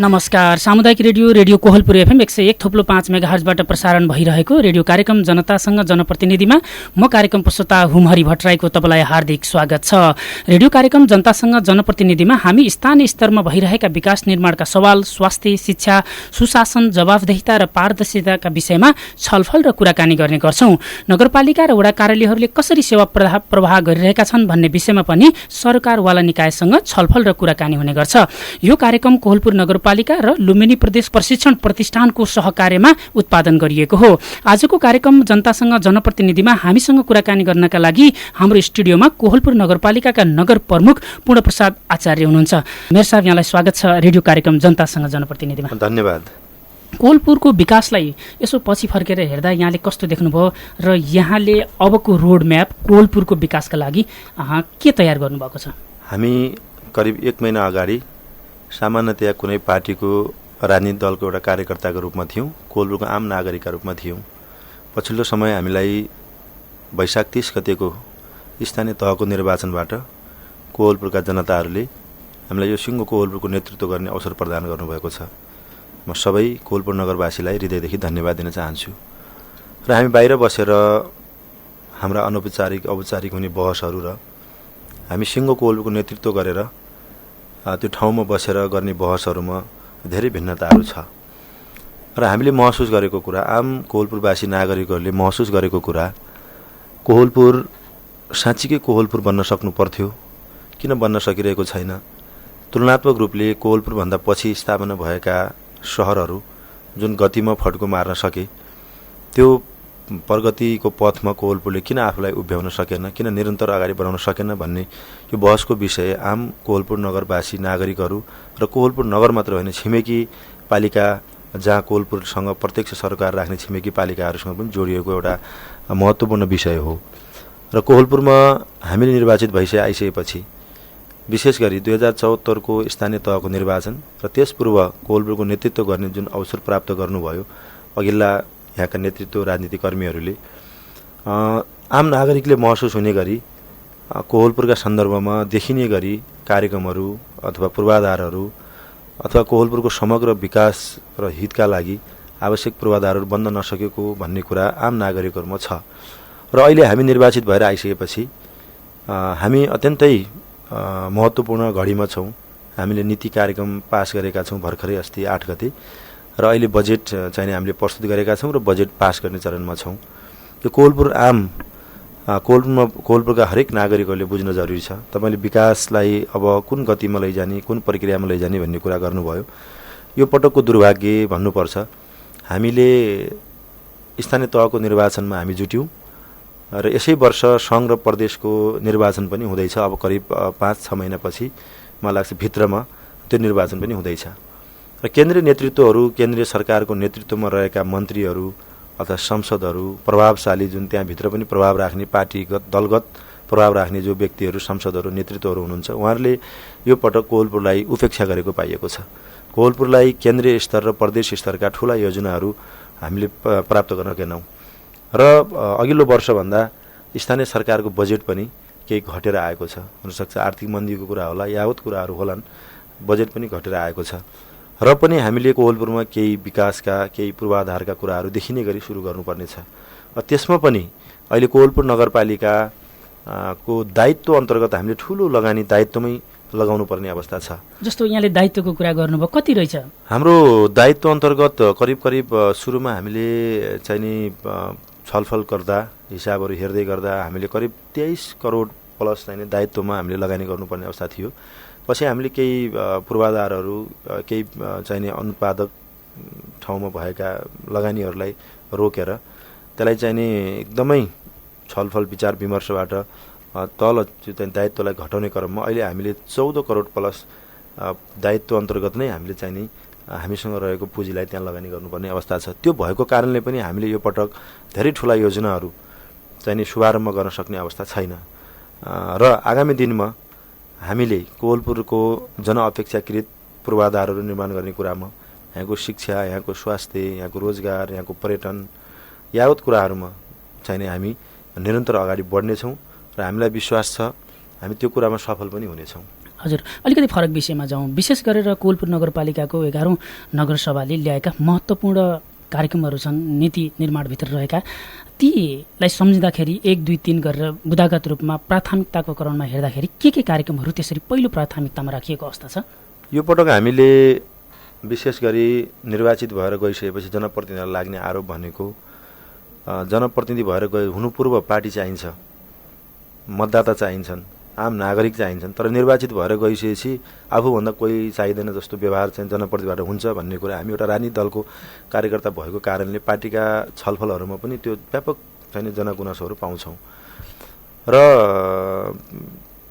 नमस्कार। सामुदायिक radio Kohalpur FM 101.5 मेगाहर्जबाट प्रसारण भइरहेको रेडियो कार्यक्रम जनतासँग जनप्रतिनिधिमा म कार्यक्रम प्रस्तोता हुमहरि भट्टराईको तपाईलाई हार्दिक स्वागत छ। रेडियो कार्यक्रम जनतासँग जनप्रतिनिधिमा हामी स्थानीय स्तरमा भइरहेका विकास निर्माणका सवाल, स्वास्थ्य, शिक्षा, सुशासन, जवाफदेहिता र पारदर्शिताका विषयमा छलफल र कुराकानी गर्ने गर्छौं। नगरपालिका र वडा कार्यालयहरूले कसरी सेवा प्रवाह गरिरहेका छन् भन्ने विषयमा पनि सरकारवाला निकायसँग छलफल र कुराकानी हुने गर्छ। यो कार्यक्रम कोहलपुर नगरपालिका र लुम्बिनी प्रदेश प्रशिक्षण प्रतिष्ठानको सहकार्यमा उत्पादन गरिएको हो। आजको कार्यक्रम जनतासँग जनप्रतिनिधिमा हामीसँग कुराकानी गर्नका लागि हाम्रो स्टुडियोमा कोहलपुर नगरपालिकाका नगर प्रमुख पूर्णप्रसाद आचार्य हुनुहुन्छ। मेयर साहब, यहाँलाई स्वागत छ रेडियो कार्यक्रम जनतासँग जनप्रतिनिधिमा। धन्यवाद। कोहलपुरको विकासलाई यसो पछि फर्केर हेर्दा यहाँले कस्तो देख्नुभयो र यहाँले अबको रोड म्याप कोहलपुरको विकासका लागि के तयार गर्नुभएको छ? हामी करिब 1 महिना अगाडि सामान्यतया कुनै पार्टीको राजनीतिक दलको एउटा कार्यकर्ताको रूपमा थियौँ, कोहलपुरको आम नागरिकका रूपमा थियौँ। पछिल्लो समय हामीलाई वैशाख 30 गतेको स्थानीय तहको निर्वाचनबाट कोहलपुरका जनताहरूले हामीलाई यो सिङ्गो कोहलपुरको नेतृत्व गर्ने अवसर प्रदान गर्नुभएको छ। म सबै कोहलपुर नगरवासीलाई हृदयदेखि धन्यवाद दिन चाहन्छु। र हामी बाहिर बसेर हाम्रा औपचारिक हुने बहसहरू र हामी सिङ्गो कोहलपुरको नेतृत्व गरेर त्यो ठाउँमा बसेर गर्ने बहसहरूमा धेरै भिन्नताहरू छ। र हामीले महसुस गरेको कुरा, आम कोहलपुरवासी नागरिकहरूले महसुस गरेको कुरा, कोहलपुर साँच्चीकै कोहलपुर बन्न सक्नु पर्थ्यो, किन बन्न सकिरहेको छैन। तुलनात्मक रूपले कोहलपुरभन्दा पछि स्थापना भएका सहरहरू जुन गतिमा फड्को मार्न सके, त्यो प्रगतिको पथमा कोहलपुरले किन आफूलाई उभ्याउन सकेन, किन निरन्तर अगाडि बढाउन सकेन भन्ने यो बहसको विषय आम कोहलपुर नगरवासी नागरिकहरू र कोहलपुर नगर मात्र होइन, छिमेकी पालिका जहाँ कोहलपुरसँग प्रत्यक्ष सरकार राख्ने छिमेकी पालिकाहरूसँग पनि जोडिएको एउटा महत्त्वपूर्ण विषय हो। र कोहलपुरमा हामीले निर्वाचित आइसकेपछि विशेष गरी 2074 को स्थानीय तहको निर्वाचन र त्यस पूर्व कोहलपुरको नेतृत्व गर्ने जुन अवसर प्राप्त गर्नुभयो अघिल्ला यहाँका नेतृत्व राजनीतिक कर्मीहरूले, आम नागरिकले महसुस हुने गरी कोहलपुरका सन्दर्भमा देखिने गरी कार्यक्रमहरू अथवा पूर्वाधारहरू अथवा कोहलपुरको समग्र विकास र हितका लागि आवश्यक पूर्वाधारहरू बन्न नसकेको भन्ने कुरा आम नागरिकहरूमा छ। र अहिले हामी निर्वाचित भएर आइसकेपछि हामी अत्यन्तै महत्त्वपूर्ण घडीमा छौँ। हामीले नीति कार्यक्रम पास गरेका छौँ भर्खरै अस्ति 8 गते, र अहिले बजेट चाहिँ हामीले प्रस्तुत गरेका छौँ र बजेट पास गर्ने चरणमा छौँ। यो कोहलपुरका हरेक नागरिकहरूले बुझ्न जरुरी छ। तपाईँले विकासलाई अब कुन गतिमा लैजाने, कुन प्रक्रियामा लैजाने भन्ने कुरा गर्नुभयो। यो पटकको दुर्भाग्य भन्नुपर्छ, हामीले स्थानीय तहको निर्वाचनमा हामी जुट्यौँ र यसै वर्ष सङ्घ र प्रदेशको निर्वाचन पनि हुँदैछ। अब करिब 5-6 महिनापछि मलाई लाग्छ भित्रमा त्यो निर्वाचन पनि हुँदैछ। र केन्द्रीय नेतृत्वहरू, केन्द्रीय सरकारको नेतृत्वमा रहेका मन्त्रीहरू अथवा संसदहरू, प्रभावशाली जुन त्यहाँभित्र पनि प्रभाव राख्ने पार्टीगत दलगत प्रभाव राख्ने जो व्यक्तिहरू, संसदहरू, नेतृत्वहरू हुनुहुन्छ, उहाँहरूले यो पटक कोहलपुरलाई उपेक्षा गरेको पाइएको छ। कोहलपुरलाई केन्द्रीय स्तर र प्रदेश स्तरका ठुला योजनाहरू हामीले प्राप्त गर्न सकेनौँ। र अघिल्लो वर्षभन्दा स्थानीय सरकारको बजेट पनि केही घटेर आएको छ। हुनसक्छ आर्थिक मन्दीको कुरा होला, यावत कुराहरू होलान्, बजेट पनि घटेर आएको छ। र पनि हामीले कोहलपुरमा केही विकासका, केही पूर्वाधारका कुराहरू देखिने गरी सुरु गर्नुपर्नेछ। त्यसमा पनि अहिले कोहलपुर नगरपालिकाको दायित्व अन्तर्गत हामीले ठुलो लगानी दायित्वमै लगाउनु पर्ने अवस्था छ। जस्तो यहाँले दायित्वको कुरा गर्नुभयो, कति रहेछ हाम्रो दायित्व अन्तर्गत? करिब सुरुमा हामीले चाहिँ नि छलफल गर्दा, हिसाबहरू हेर्दै गर्दा हामीले करिब 23 करोड प्लस चाहिँ दायित्वमा हामीले लगानी गर्नुपर्ने अवस्था थियो। पछि हामीले केही पूर्वाधारहरू, केही चाहिने अनुत्पादक ठाउँमा भएका लगानीहरूलाई रोकेर त्यसलाई चाहिने एकदमै छलफल विचार विमर्शबाट तल चाहिँ दायित्वलाई घटाउने क्रममा अहिले हामीले 14 करोड प्लस दायित्व अन्तर्गत नै हामीले चाहिने हामीसँग रहेको पुँजीलाई त्यहाँ लगानी गर्नुपर्ने अवस्था छ। त्यो भएको कारणले पनि हामीले यो पटक धेरै ठुला योजनाहरू चाहिने शुभारम्भ गर्न सक्ने अवस्था छैन। र आगामी दिनमा हामीले कोहलपुरको जनअपेक्षाकृत पूर्वाधारहरू निर्माण गर्ने कुरामा, यहाँको शिक्षा, यहाँको स्वास्थ्य, यहाँको रोजगार, यहाँको पर्यटन यावत कुराहरूमा चाहिने हामी निरन्तर अगाडि बढ्नेछौँ र हामीलाई विश्वास छ हामी त्यो कुरामा सफल पनि हुनेछौँ। हजुर, अलिकति फरक विषयमा जाउँ। विशेष गरेर कोलपुर नगरपालिकाको 11औं नगरसभाले ल्याएका महत्त्वपूर्ण कार्यक्रमहरू छन् नीति निर्माणभित्र रहेका, तीलाई सम्झिँदाखेरि 1, 2, 3 गरेर बुदागत रूपमा प्राथमिकताको क्रममा हेर्दाखेरि के कार्यक्रमहरू त्यसरी पहिलो प्राथमिकतामा राखिएको अवस्था छ? यो पटक हामीले विशेष गरी निर्वाचित भएर गइसकेपछि जनप्रतिनिधिलाई लाग्ने आरोप भनेको जनप्रतिनिधि भएर गए हुनु पूर्व पार्टी चाहिन्छ, मतदाता चाहिन्छन्, आम नागरिक चाहिन्छन्, तर निर्वाचित भएर गइसकेपछि आफूभन्दा कोही चाहिँदैन जस्तो व्यवहार चाहिँ जनप्रतिनिधिबाट हुन्छ भन्ने कुरा हामी एउटा राजनीतिक दलको कार्यकर्ता भएको कारणले पार्टीका छलफलहरूमा पनि त्यो व्यापक चाहिँ जनगुनासोहरू पाउँछौँ। र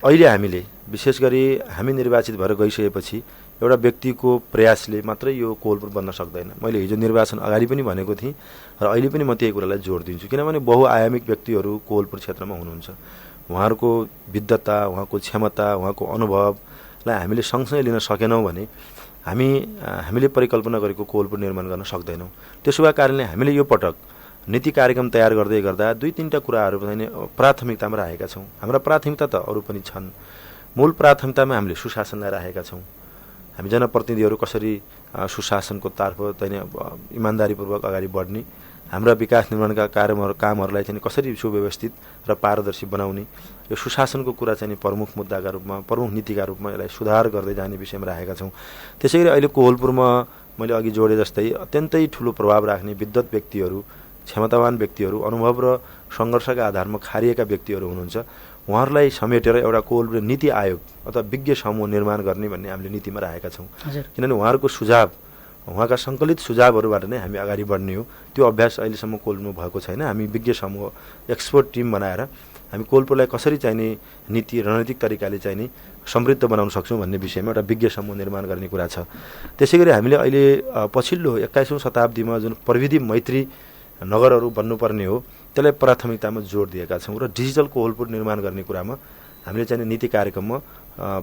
अहिले हामीले विशेष गरी हामी निर्वाचित भएर गइसकेपछि एउटा व्यक्तिको प्रयासले मात्रै यो कोलपुर बन्न सक्दैन। मैले हिजो निर्वाचन अगाडि पनि भनेको थिएँ र अहिले पनि म त्यही कुरालाई जोड दिन्छु, किनभने बहुआयामिक व्यक्तिहरू कोलपुर क्षेत्रमा हुनुहुन्छ। उहाँहरूको विद्वता, उहाँको क्षमता, उहाँको अनुभवलाई हामीले सँगसँगै लिन सकेनौँ भने हामीले परिकल्पना गरेको कोलपुर निर्माण गर्न सक्दैनौँ। त्यसो भए कारणले हामीले यो पटक नीति कार्यक्रम तयार गर्दै गर्दा 2-3टा कुराहरू चाहिँ प्राथमिकतामा राखेका छौँ। हाम्रा प्राथमिकता त अरू पनि छन्। मूल प्राथमिकतामा हामीले सुशासनलाई राखेका छौँ। हामी जनप्रतिनिधिहरू कसरी सुशासनको तर्फ चाहिँ इमान्दारीपूर्वक अगाडि बढ्ने, हाम्रा विकास निर्माणका कामहरूलाई चाहिँ कसरी सुव्यवस्थित र पारदर्शी बनाउने, यो सुशासनको कुरा चाहिँ प्रमुख मुद्दाका रूपमा, प्रमुख नीतिका रूपमा यसलाई सुधार गर्दै जाने विषयमा राखेका छौँ। त्यसैगरी अहिले कोलपुरमा मैले अघि जोडे जस्तै अत्यन्तै ठुलो प्रभाव राख्ने विद्वत व्यक्तिहरू, क्षमतावान व्यक्तिहरू, अनुभव र सङ्घर्षका आधारमा खारिएका व्यक्तिहरू हुनुहुन्छ। उहाँहरूलाई समेटेर एउटा कोलपुर नीति आयोग अथवा विज्ञ समूह निर्माण गर्ने भन्ने हामीले नीतिमा राखेका छौँ। किनभने उहाँहरूको सुझाव, उहाँका सङ्कलित सुझावहरूबाट नै हामी अगाडि बढ्ने हो। त्यो अभ्यास अहिलेसम्म कोलपुरमा भएको छैन। हामी विज्ञ समूह, एक्सपर्ट टिम बनाएर हामी कोलपुरलाई कसरी चाहिने नीति रणनीतिक तरिकाले चाहिने समृद्ध बनाउन सक्छौँ भन्ने विषयमा एउटा विज्ञ समूह निर्माण गर्ने कुरा छ। त्यसैगरी हामीले अहिले पछिल्लो 21औं शताब्दीमा जुन प्रविधि मैत्री नगरहरू बन्नुपर्ने हो त्यसलाई प्राथमिकतामा जोड दिएका छौँ र डिजिटल कोलपुर निर्माण गर्ने कुरामा हामीले चाहिँ नीति कार्यक्रममा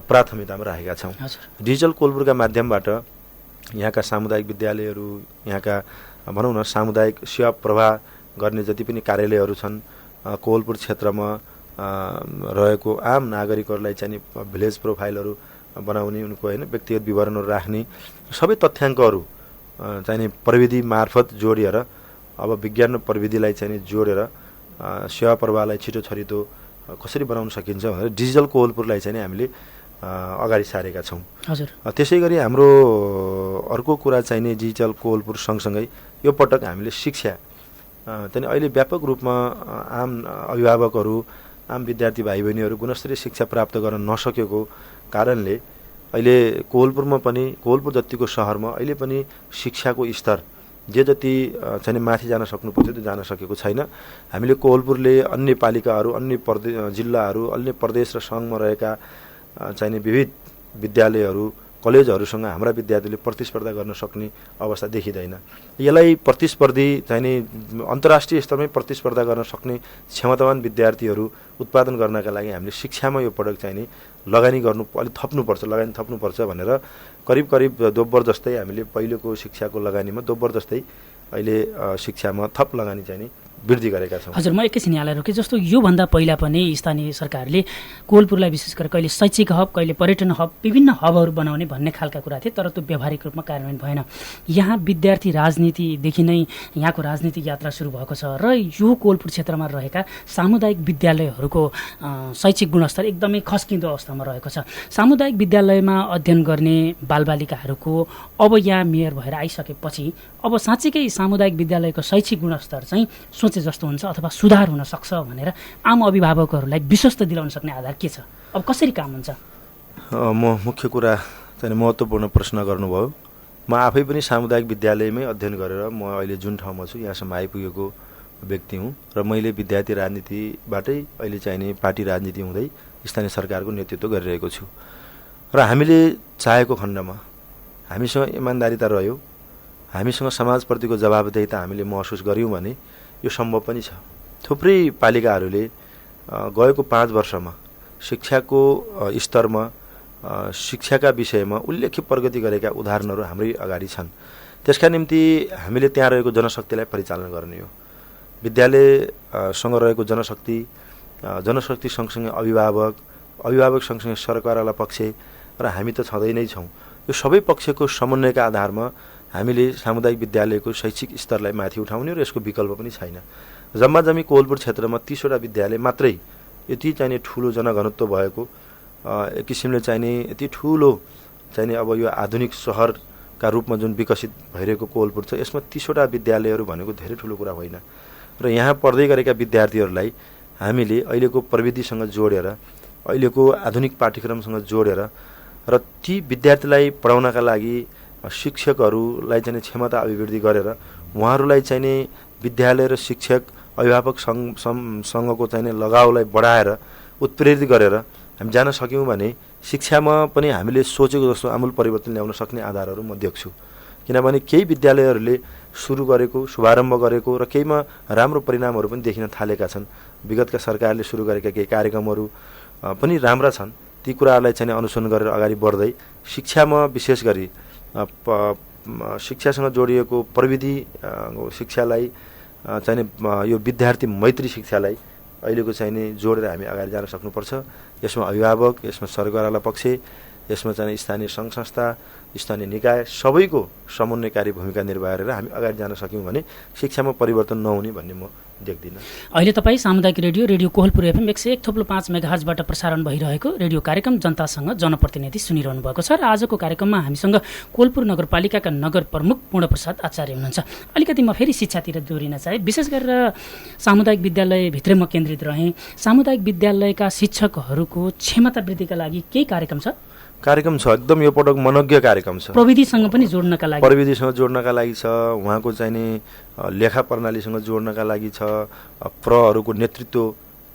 प्राथमिकतामा राखेका छौँ। डिजिटल कोलपुरका माध्यमबाट यहाँका सामुदायिक विद्यालयहरू, यहाँका भनौँ न सामुदायिक सेवा प्रवाह गर्ने जति पनि कार्यालयहरू छन्, कोलपुर क्षेत्रमा रहेको आम नागरिकहरूलाई चाहिँ भिलेज प्रोफाइलहरू बनाउने, उनको होइन व्यक्तिगत विवरणहरू राख्ने सबै तथ्याङ्कहरू चाहिँ प्रविधि मार्फत जोडिएर अब विज्ञान र प्रविधिलाई चाहिँ जोडेर सेवा प्रवाहलाई छिटो छरितो कसरी बनाउन सकिन्छ भनेर डिजिटल कोलपुरलाई चाहिँ हामीले अगाडि सारेका छौँ। हजुर, त्यसै गरी हाम्रो अर्को कुरा चाहिने डिजिटल कोलपुर सँगसँगै यो पटक हामीले शिक्षा चाहिँ अहिले व्यापक रूपमा आम अभिभावकहरू, आम विद्यार्थी भाइ बहिनीहरू गुणस्तरीय शिक्षा प्राप्त गर्न नसकेको कारणले अहिले कोलपुरमा पनि, कोलपुर जतिको सहरमा अहिले पनि शिक्षाको स्तर जे जति चाहिँ माथि जान सक्नु पर्थ्यो त्यो जान सकेको छैन। हामीले कोलपुरले अन्य पालिकाहरू, अन्य जिल्लाहरू, अन्य प्रदेश र सङ्घमा रहेका चाहिने विविध विद्यालयहरू, कलेजहरूसँग हाम्रा विद्यार्थीले प्रतिस्पर्धा गर्न सक्ने अवस्था देखिँदैन। यसलाई प्रतिस्पर्धी चाहिने अन्तर्राष्ट्रिय स्तरमै प्रतिस्पर्धा गर्न सक्ने क्षमतावान विद्यार्थीहरू उत्पादन गर्नका लागि हामीले शिक्षामा यो पटक चाहिने लगानी गर्नु अलिक लगानी थप्नुपर्छ भनेर करिब दोब्बर जस्तै हामीले पहिलेको शिक्षाको लगानीमा दोब्बर जस्तै अहिले शिक्षामा थप लगानी चाहिने वृद्धि गरेका छौँ। हजुर, म एकैछिन यहाँलाई रोकेँ। जस्तो योभन्दा पहिला पनि स्थानीय सरकारले कोलपुरलाई विशेष गरेर कहिले शैक्षिक हब, कहिले पर्यटन हब, विभिन्न हबहरू बनाउने भन्ने खालका कुरा थिए, तर त्यो व्यावहारिक रूपमा कार्यान्वयन भएन। यहाँ विद्यार्थी राजनीतिदेखि नै यहाँको राजनीतिक यात्रा सुरु भएको छ र यो कोलपुर क्षेत्रमा रहेका सामुदायिक विद्यालयहरूको शैक्षिक गुणस्तर एकदमै खस्किँदो अवस्थामा रहेको छ। सामुदायिक विद्यालयमा अध्ययन गर्ने बालबालिकाहरूको अब यहाँ मेयर भएर आइसकेपछि अब साँच्चीकै सामुदायिक विद्यालयको शैक्षिक गुणस्तर चाहिँ सोचे जस्तो हुन्छ अथवा सुधार हुन सक्छ भनेर आम अभिभावकहरूलाई विश्वस्त दिलाउन सक्ने आधार के छ? अब कसरी काम हुन्छ? मुख्य कुरा चाहिँ महत्त्वपूर्ण प्रश्न गर्नुभयो। म आफै पनि सामुदायिक विद्यालयमै अध्ययन गरेर म अहिले जुन ठाउँमा छु यहाँसम्म आइपुगेको व्यक्ति हुँ र मैले विद्यार्थी राजनीतिबाटै अहिले चाहिने पार्टी राजनीति हुँदै स्थानीय सरकारको नेतृत्व गरिरहेको छु र हामीले चाहेको खण्डमा हामीसँग इमान्दारिता रह्यो, हामीसँग समाजप्रतिको जवाबदेहिता हामीले महसुस गऱ्यौँ भने यो सम्भव पनि छ। थुप्रै पालिकाहरूले गएको 5 वर्षमा शिक्षाको स्तरमा, शिक्षाका विषयमा उल्लेख्य प्रगति गरेका उदाहरणहरू हाम्रै अगाडि छन्। त्यसका निम्ति हामीले त्यहाँ रहेको जनशक्तिलाई परिचालन गर्ने हो। विद्यालयसँग रहेको जनशक्ति सँगसँगै अभिभावक सँगसँगै सरकारवाला पक्ष र हामी त छँदै नै छौँ। यो सबै पक्षको समन्वयका आधारमा हामीले सामुदायिक विद्यालयको शैक्षिक स्तरलाई माथि उठाउने र यसको विकल्प पनि छैन। जम्माजम्मी कोवलपुर क्षेत्रमा 30 वटा विद्यालय मात्रै यति चाहिने ठुलो जनघनत्व भएको एक किसिमले चाहिने यति ठुलो चाहिने अब यो आधुनिक सहरका रूपमा जुन विकसित भइरहेको कोवलपुर छ, यसमा 30 वटा विद्यालयहरू भनेको धेरै ठुलो कुरा होइन। र यहाँ पढ्दै गरेका विद्यार्थीहरूलाई हामीले अहिलेको प्रविधिसँग जोडेर, अहिलेको आधुनिक पाठ्यक्रमसँग जोडेर र ती विद्यार्थीलाई पढाउनका लागि शिक्षकहरूलाई चाहिँ क्षमता अभिवृद्धि गरेर उहाँहरूलाई चाहिने विद्यालय र शिक्षक अभिभावक सँगको चाहिने लगावलाई बढाएर उत्प्रेरित गरेर हामी जान सक्यौँ भने शिक्षामा पनि हामीले सोचेको जस्तो आमूल परिवर्तन ल्याउन सक्ने आधारहरू म देख्छु। किनभने केही विद्यालयहरूले सुरु गरेको, शुभारम्भ गरेको र केहीमा राम्रो परिणामहरू पनि देखिन थालेका छन्। विगतका सरकारले सुरु गरेका केही कार्यक्रमहरू पनि राम्रा छन्। ती कुराहरूलाई चाहिँ अनुसरण गरेर अगाडि बढ्दै शिक्षामा विशेष गरी शिक्षासँग जोडिएको प्रविधि शिक्षालाई चाहिने यो विद्यार्थी मैत्री शिक्षालाई अहिलेको चाहिने जोडेर हामी अगाडि जान सक्नुपर्छ। यसमा अभिभावक, यसमा सरकारवाला पक्ष, यसमा चाहिँ स्थानीय सङ्घ संस्था, स्थानीय निकाय सबैको समन्वयकारी भूमिका निर्वाह गरेर हामी अगाडि जान सक्यौँ भने शिक्षामा परिवर्तन नहुने भन्ने म देख्दिनँ। अहिले तपाईँ सामुदायिक रेडियो कोहलपुर FM 101.5 मेगाहर्जबाट प्रसारण भइरहेको रेडियो कार्यक्रम जनतासँग जनप्रतिनिधि सुनिरहनु भएको छ र आजको कार्यक्रममा हामीसँग कोहलपुर नगरपालिकाका नगर प्रमुख पूर्णप्रसाद आचार्य हुनुहुन्छ। अलिकति म फेरि शिक्षातिर जोडिन चाहे, विशेष गरेर सामुदायिक विद्यालयभित्रै म केन्द्रित रहेँ। सामुदायिक विद्यालयका शिक्षकहरूको क्षमता वृद्धिका लागि केही कार्यक्रम छ? कार्यक्रम छ, एकदम यो पटक मनोज्ञ कार्यक्रम छ। प्रविधिसँग पनि जोड्नका लागि, प्रविधिसँग जोड्नका लागि छ, उहाँको चाहिने लेखा प्रणालीसँग जोड्नका लागि छ, प्रहरूको नेतृत्व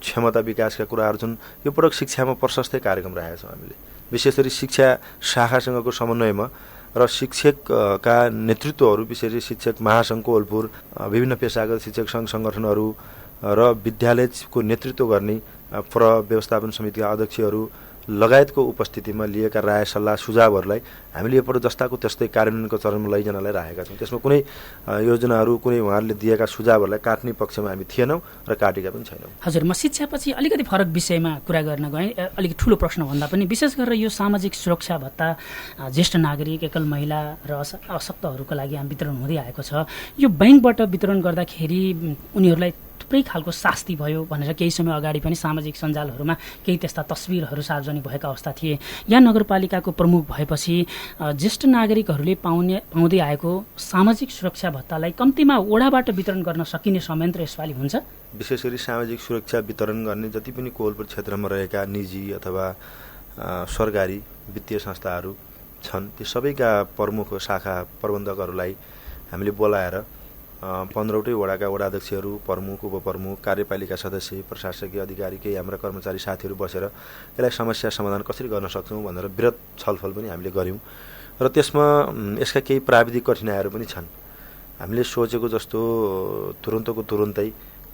क्षमता विकासका कुराहरू छन्। यो पटक शिक्षामा प्रशस्तै कार्यक्रम राखेका छौँ हामीले, विशेष गरी शिक्षा शाखासँगको समन्वयमा र शिक्षकका नेतृत्वहरू, विशेष गरी शिक्षक महासङ्घ कोहलपुर, विभिन्न पेशागत शिक्षक सङ्घ सङ्गठनहरू र विद्यालयको नेतृत्व गर्ने व्यवस्थापन समितिका अध्यक्षहरू लगायतको उपस्थितिमा लिएका राय सल्लाह सुझावहरूलाई हामीले यो जस्ताको त्यस्तै कार्यान्वयनको चरणमा लैजानलाई राखेका छौँ। त्यसमा कुनै योजनाहरू, कुनै उहाँहरूले दिएका सुझावहरूलाई काट्ने पक्षमा हामी थिएनौँ र काटेका पनि छैनौँ। हजुर, म शिक्षापछि अलिकति फरक विषयमा कुरा गर्न गएँ। अलिकति ठुलो प्रश्न भन्दा पनि विशेष गरेर यो सामाजिक सुरक्षा भत्ता ज्येष्ठ नागरिक, एकल महिला र अशक्तहरूको लागि वितरण हुँदै आएको छ। यो बैंकबाट वितरण गर्दाखेरि उनीहरूलाई थुप्रै खालको शास्ति भयो भनेर केही समय अगाडि पनि सामाजिक सञ्जालहरूमा केही त्यस्ता तस्बिरहरू सार्वजनिक भएका अवस्था थिए। यहाँ नगरपालिकाको प्रमुख भएपछि ज्येष्ठ नागरिकहरूले पाउँदै आएको सामाजिक सुरक्षा भत्तालाई कम्तीमा वडाबाट वितरण गर्न सकिने संयन्त्र यसपालि हुन्छ? विशेष गरी सामाजिक सुरक्षा वितरण गर्ने जति पनि कोहलपुर क्षेत्रमा रहेका निजी अथवा सरकारी वित्तीय संस्थाहरू छन्, ती सबैका प्रमुख शाखा प्रबन्धकहरूलाई हामीले बोलाएर 15वटै वडाका वडाध्यक्षहरू, प्रमुख, उपप्रमुख, कार्यपालिका सदस्य, प्रशासकीय अधिकारी, केही हाम्रा कर्मचारी साथीहरू बसेर यसलाई समस्या समाधान कसरी गर्न सक्छौँ भनेर वृहत छलफल पनि हामीले गऱ्यौँ। र त्यसमा यसका केही प्राविधिक कठिनाइहरू पनि छन्। हामीले सोचेको जस्तो तुरन्तको तुरन्तै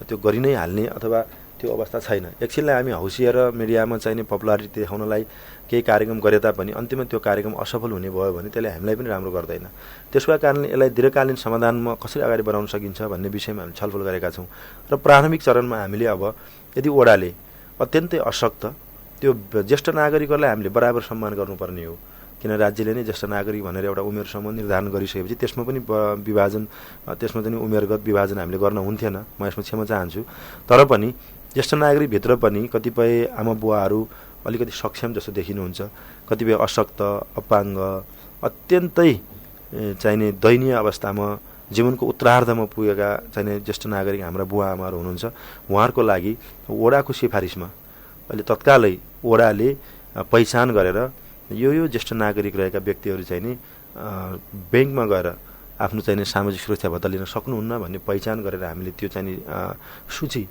त्यो गरि नै हाल्ने अथवा त्यो अवस्था छैन। एकछिनलाई हामी हौसिएर मिडियामा चाहिने पपुलारिटी देखाउनलाई केही कार्यक्रम गरे तापनि अन्तिममा त्यो कार्यक्रम असफल हुने भयो भने त्यसले हामीलाई पनि राम्रो गर्दैन। त्यसको कारणले यसलाई दीर्घकालीन समाधानमा कसरी अगाडि बढाउन सकिन्छ भन्ने विषयमा हामी छलफल गरेका छौँ। र प्राथमिक चरणमा हामीले अब यदि वडाले अत्यन्तै अशक्त त्यो ज्येष्ठ नागरिकहरूलाई हामीले बराबर सम्मान गर्नुपर्ने हो, किन राज्यले नै ज्येष्ठ नागरिक भनेर एउटा उमेर सम्म निर्धारण गरिसकेपछि त्यसमा पनि विभाजन, त्यसमा चाहिँ उमेरगत विभाजन हामीले गर्न हुन्थेन। म यसमा क्षमा चाहन्छु। तर पनि ज्येष्ठ नागरिकभित्र पनि कतिपय आमा बुवाहरू अलिकति सक्षम जस्तो देखिनुहुन्छ, कतिपय अशक्त, अपाङ्ग, अत्यन्तै चाहिने दयनीय अवस्थामा जीवनको उत्तरार्धमा पुगेका चाहिने ज्येष्ठ नागरिक हाम्रा बुवा आमाहरू हुनुहुन्छ। उहाँहरूको लागि वडाको सिफारिसमा अहिले तत्कालै वडाले पहिचान गरेर यो ज्येष्ठ नागरिक रहेका व्यक्तिहरू चाहिँ नि ब्याङ्कमा गएर आफ्नो चाहिने सामाजिक सुरक्षा भत्ता लिन सक्नुहुन्न भन्ने पहिचान गरेर हामीले त्यो चाहिँ सूची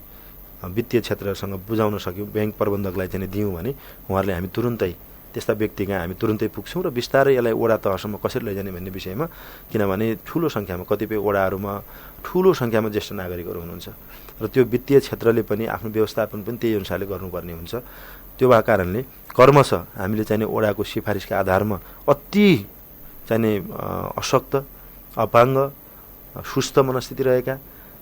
वित्तीय क्षेत्रसँग बुझाउन सक्यौँ। ब्याङ्क प्रबन्धकलाई चाहिँ दियौँ भने उहाँहरूले हामी तुरुन्तै त्यस्ता व्यक्तिका हामी तुरुन्तै पुग्छौँ र बिस्तारै यसलाई वडा तहसम्म कसरी लैजाने भन्ने विषयमा, किनभने ठुलो सङ्ख्यामा कतिपय वडाहरूमा ठुलो सङ्ख्यामा ज्येष्ठ नागरिकहरू हुनुहुन्छ र त्यो वित्तीय क्षेत्रले पनि आफ्नो व्यवस्थापन पनि त्यही अनुसारले गर्नुपर्ने हुन्छ। त्यो भएको कारणले कर्मशः हामीले चाहिने वडाको सिफारिसका आधारमा अति चाहिने अशक्त, अपाङ्ग, सुस्त मनस्थिति रहेका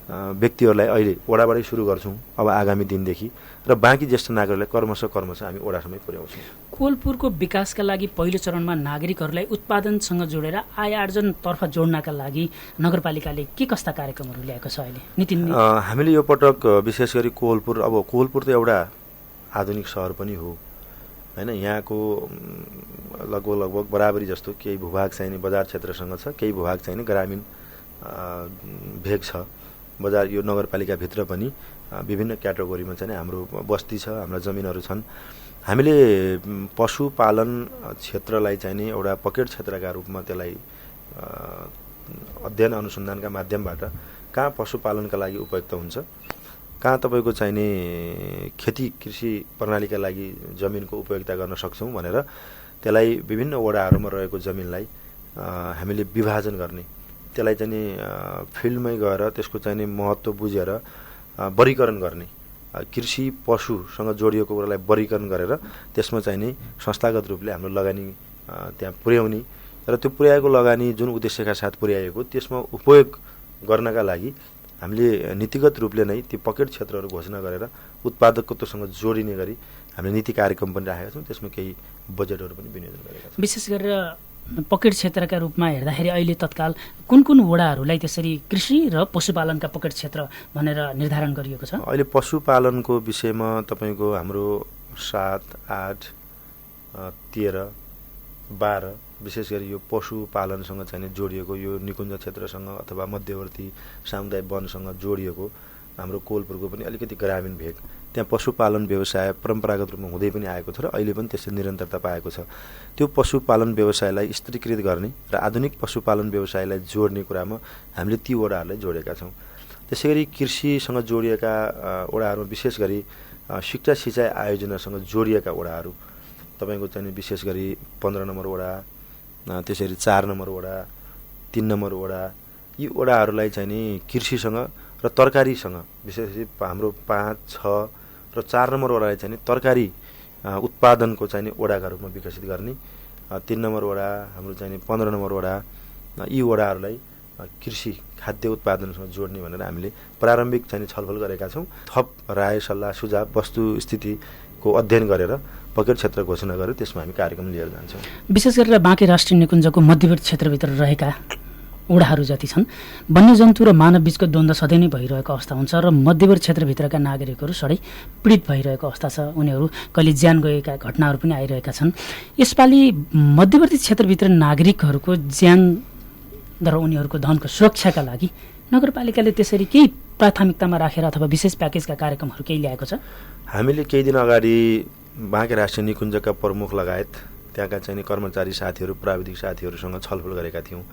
व्यक्तिहरूलाई अहिले वडाबाटै सुरु गर्छौँ अब आगामी दिनदेखि र बाँकी ज्येष्ठ नागरिकलाई क्रमशः हामी वडासम्मै पुर्याउँछौँ। कोलपुरको विकासका लागि पहिलो चरणमा नागरिकहरूलाई उत्पादनसँग जोडेर आय आर्जनतर्फ जोड्नका लागि नगरपालिकाले के कस्ता कार्यक्रमहरू ल्याएको छ अहिले नितिन? हामीले यो पटक विशेष गरी कोलपुर त एउटा आधुनिक सहर पनि हो हैन। यहाँको लगभग बराबरी जस्तो केही भूभाग चाहिने बजार क्षेत्रसँग छ, केही भूभाग चाहिने ग्रामीण भेग छ। बजार यो नगरपालिकाभित्र पनि विभिन्न क्याटेगोरीमा चाहिँ हाम्रो बस्ती छ, हाम्रा जमिनहरू छन्। हामीले पशुपालन क्षेत्रलाई चाहिँ एउटा पकेट क्षेत्रका रूपमा त्यसलाई अध्ययन अनुसन्धानका माध्यमबाट कहाँ पशुपालनका लागि उपयुक्त हुन्छ, कहाँ तपाईँको चाहिने खेती कृषि प्रणालीका लागि जमिनको उपयोगिता गर्न सक्छौँ भनेर त्यसलाई विभिन्न वडाहरूमा रहेको जमिनलाई हामीले विभाजन गर्ने, त्यसलाई चाहिँ फिल्डमै गएर त्यसको चाहिँ महत्त्व बुझेर वर्गीकरण गर्ने, कृषि पशुसँग जोडिएको कुरालाई वर्गीकरण गरेर त्यसमा चाहिँ नि संस्थागत रूपले हाम्रो लगानी त्यहाँ पुर्याउने र त्यो पुर्याएको लगानी जुन उद्देश्यका साथ पुर्याएको त्यसमा उपयोग गर्नका लागि हामीले नीतिगत रूपले नै ती पकेट क्षेत्रहरू घोषणा गरेर उत्पादकत्वसँग जोडिने गरी हामीले नीति कार्यक्रम पनि राखेका छौँ। त्यसमा केही बजेटहरू पनि विनियोजन गरेका छौँ। विशेष गरेर पकेट क्षेत्रका रूपमा हेर्दाखेरि अहिले तत्काल कुन कुन वडाहरूलाई त्यसरी कृषि र पशुपालनका पकेट क्षेत्र भनेर निर्धारण गरिएको छ? अहिले पशुपालनको विषयमा तपाईँको हाम्रो 7, 8, 13, 12 विशेष गरी यो पशुपालनसँग चाहिँ जोडिएको यो निकुञ्ज क्षेत्रसँग अथवा मध्यवर्ती सामुदायिक वनसँग जोडिएको हाम्रो कोलपुरको पनि अलिकति ग्रामीण भेग त्यहाँ पशुपालन व्यवसाय परम्परागत रूपमा हुँदै पनि आएको छ र अहिले पनि त्यसले निरन्तरता पाएको छ। त्यो पशुपालन व्यवसायलाई स्तरीकृत गर्ने र आधुनिक पशुपालन व्यवसायलाई जोड्ने कुरामा हामीले ती वडाहरूलाई जोडेका छौँ। त्यसै गरी कृषिसँग जोडिएका वडाहरूमा विशेष गरी शिक्षा सिँचाइ आयोजनासँग जोडिएका वडाहरू तपाईँको चाहिँ विशेष गरी 15 नम्बर वडा, त्यसरी 4 नम्बर वडा, 3 नम्बर वडा, यी वडाहरूलाई चाहिँ नि कृषिसँग र तरकारीसँग विशेष गरी हाम्रो 5, 6 र 4 नम्बर वडालाई चाहिँ नि तरकारी उत्पादनको चाहिँ वडाका रूपमा विकसित गर्ने, 3 नम्बर वडा हाम्रो चाहिँ 15 नम्बर वडा, यी वडाहरूलाई कृषि खाद्य उत्पादनसँग जोड्ने भनेर हामीले प्रारम्भिक चाहिँ छलफल गरेका छौँ। थप राय सल्लाह सुझाव वस्तुस्थितिको अध्ययन गरेर पकेट क्षेत्र घोषणा गरेर त्यसमा हामी कार्यक्रम लिएर जान्छौँ। विशेष गरेर बाँके राष्ट्रिय निकुञ्जको मध्यवर्ती क्षेत्रभित्र रहेका वडाहरू जति छन् वन्यजन्तु र मानव बीचको द्वन्द्व सधैँ नै भइरहेको अवस्था हुन्छ र मध्यवर्ती क्षेत्रभित्रका नागरिकहरू सधैँ पीडित भइरहेको अवस्था छ। उनीहरू कहिले ज्यान गएका घटनाहरू पनि आइरहेका छन्। यसपालि मध्यवर्ती क्षेत्रभित्र नागरिकहरूको ज्यान र उनीहरूको धनको सुरक्षाका लागि नगरपालिकाले त्यसरी केही प्राथमिकतामा राखेर अथवा विशेष प्याकेजका कार्यक्रमहरू केही ल्याएको छ? हामीले केही दिन अगाडि बाँके राष्ट्रिय निकुञ्जका प्रमुख लगायत त्यहाँका चाहिँ कर्मचारी साथीहरू प्राविधिक साथीहरूसँग छलफल गरेका थियौँ।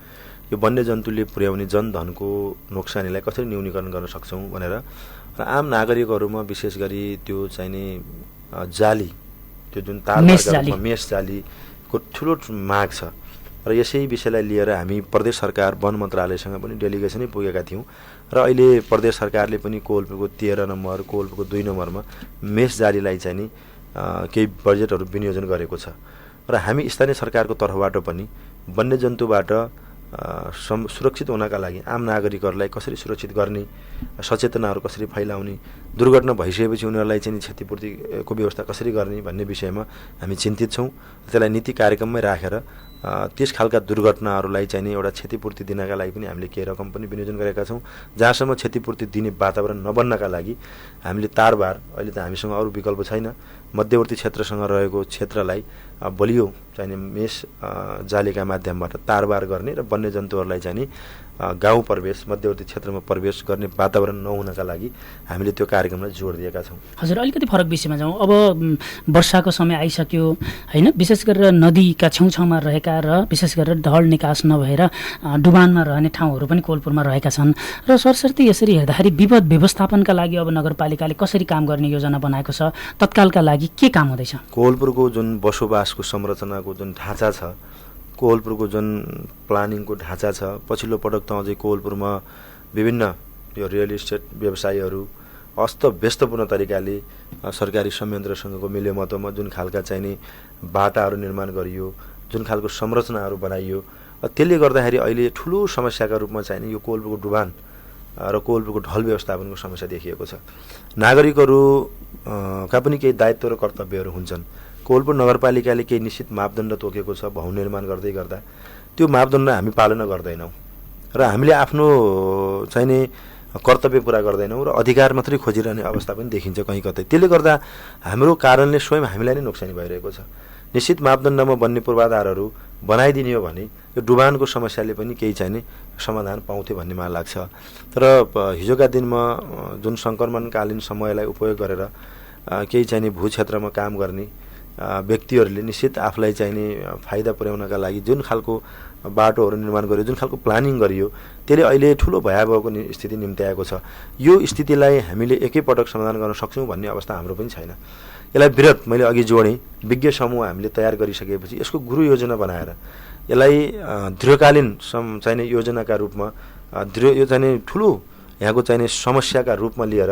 यो वन्यजन्तुले पुर्याउने जनधनको नोक्सानीलाई कसरी न्यूनीकरण गर्न सक्छौँ भनेर र आम नागरिकहरूमा विशेष गरी त्यो चाहिने जाली त्यो जुन तार मेष जालीको ठुलो माग छ र यसै विषयलाई लिएर हामी प्रदेश सरकार वन मन्त्रालयसँग पनि डेलिगेसनै पुगेका थियौँ र अहिले प्रदेश सरकारले पनि कोलपुरको 13 नम्बर कोलपुरको 2 नम्बरमा मेष जालीलाई चाहिँ नि केही बजेटहरू विनियोजन गरेको छ र हामी स्थानीय सरकारको तर्फबाट पनि वन्यजन्तुबाट सुरक्षित हुनका लागि आम नागरिकहरूलाई कसरी सुरक्षित गर्ने, सचेतनाहरू कसरी फैलाउने, दुर्घटना भइसकेपछि उनीहरूलाई चाहिँ क्षतिपूर्तिको व्यवस्था कसरी गर्ने भन्ने विषयमा हामी चिन्तित छौँ। त्यसलाई नीति कार्यक्रममै राखेर त्यस खालका दुर्घटनाहरूलाई चाहिँ एउटा क्षतिपूर्ति दिनका लागि पनि हामीले केही रकम पनि विनियोजन गरेका छौँ। जहाँसम्म क्षतिपूर्ति दिने वातावरण नबन्नका लागि हामीले तारबार अहिले त हामीसँग अरू विकल्प छैन, मध्यवर्ती क्षेत्रसँग रहेको क्षेत्रलाई बलियो चाहिने मेष जालीका माध्यमबाट तारबार गर्ने र वन्यजन्तुहरूलाई चाहिँ गाउँ प्रवेश मध्यवर्ती क्षेत्रमा प्रवेश गर्ने वातावरण नहुनका लागि हामीले त्यो कार्यक्रमलाई जोड दिएका छौँ। हजुर, अलिकति फरक विषयमा जाउँ। अब वर्षाको समय आइसक्यो होइन, विशेष गरेर नदीका छेउछाउमा रहेका र विशेष गरेर ढल निकास नभएर डुबानमा रहने ठाउँहरू पनि कोलपुरमा रहेका छन् र सरसर्ती यसरी हेर्दाखेरि विपद व्यवस्थापनका लागि अब नगरपालिकाले कसरी काम गर्ने योजना बनाएको छ, तत्कालका लागि के काम हुँदैछ? कोलपुरको जुन बसोबासको संरचनाको जुन ढाँचा छ, कोलपुरको जुन प्लानिङको ढाँचा छ, पछिल्लो पटक त अझै कोलपुरमा विभिन्न यो रियल इस्टेट व्यवसायीहरू अस्तव्यस्तपूर्ण तरिकाले सरकारी संयन्त्रसँगको मिलेमतोमा जुन खालका चाहिने बाटाहरू निर्माण गरियो, जुन खालको संरचनाहरू बनाइयो, त्यसले गर्दाखेरि अहिले ठुलो समस्याका रूपमा चाहिने यो कोलपुरको डुबान र कोहलपुरको ढल व्यवस्थापनको समस्या देखिएको छ। नागरिकहरूका पनि केही दायित्व र कर्तव्यहरू हुन्छन्। कोहलपुर नगरपालिकाले केही निश्चित मापदण्ड तोकेको छ भवन निर्माण गर्दै गर्दा, त्यो मापदण्ड हामी पालना गर्दैनौँ र हामीले आफ्नो चाहिने कर्तव्य पुरा गर्दैनौँ र अधिकार मात्रै खोजिरहने अवस्था पनि देखिन्छ कहीँ कतै। त्यसले गर्दा हाम्रो कारणले स्वयं हामीलाई नै नोक्सानी भइरहेको छ। निश्चित मापदण्डमा बन्ने पूर्वाधारहरू बनाइदिने हो भने यो डुबानको समस्याले पनि केही चाहिने समाधान पाउँथ्यो भन्ने मलाई लाग्छ। तर हिजोका दिनमा जुन सङ्क्रमणकालीन समयलाई उपयोग गरेर केही चाहिने भू क्षेत्रमा काम गर्ने व्यक्तिहरूले निश्चित आफूलाई चाहिने फाइदा पुर्याउनका लागि जुन खालको बाटोहरू निर्माण गरियो, जुन खालको प्लानिङ गरियो, त्यसले अहिले ठुलो भयावहको स्थिति निम्त्याएको छ। यो स्थितिलाई हामीले एकैपटक समाधान गर्न सक्छौँ भन्ने अवस्था हाम्रो पनि छैन। यसलाई वृहत मैले अघि जोडेँ विज्ञ समूह हामीले तयार गरिसकेपछि यसको गुरु योजना बनाएर यसलाई दीर्घकालीन चाहिने योजनाका रूपमा यो चाहिने ठुलो यहाँको चाहिने समस्याका रूपमा लिएर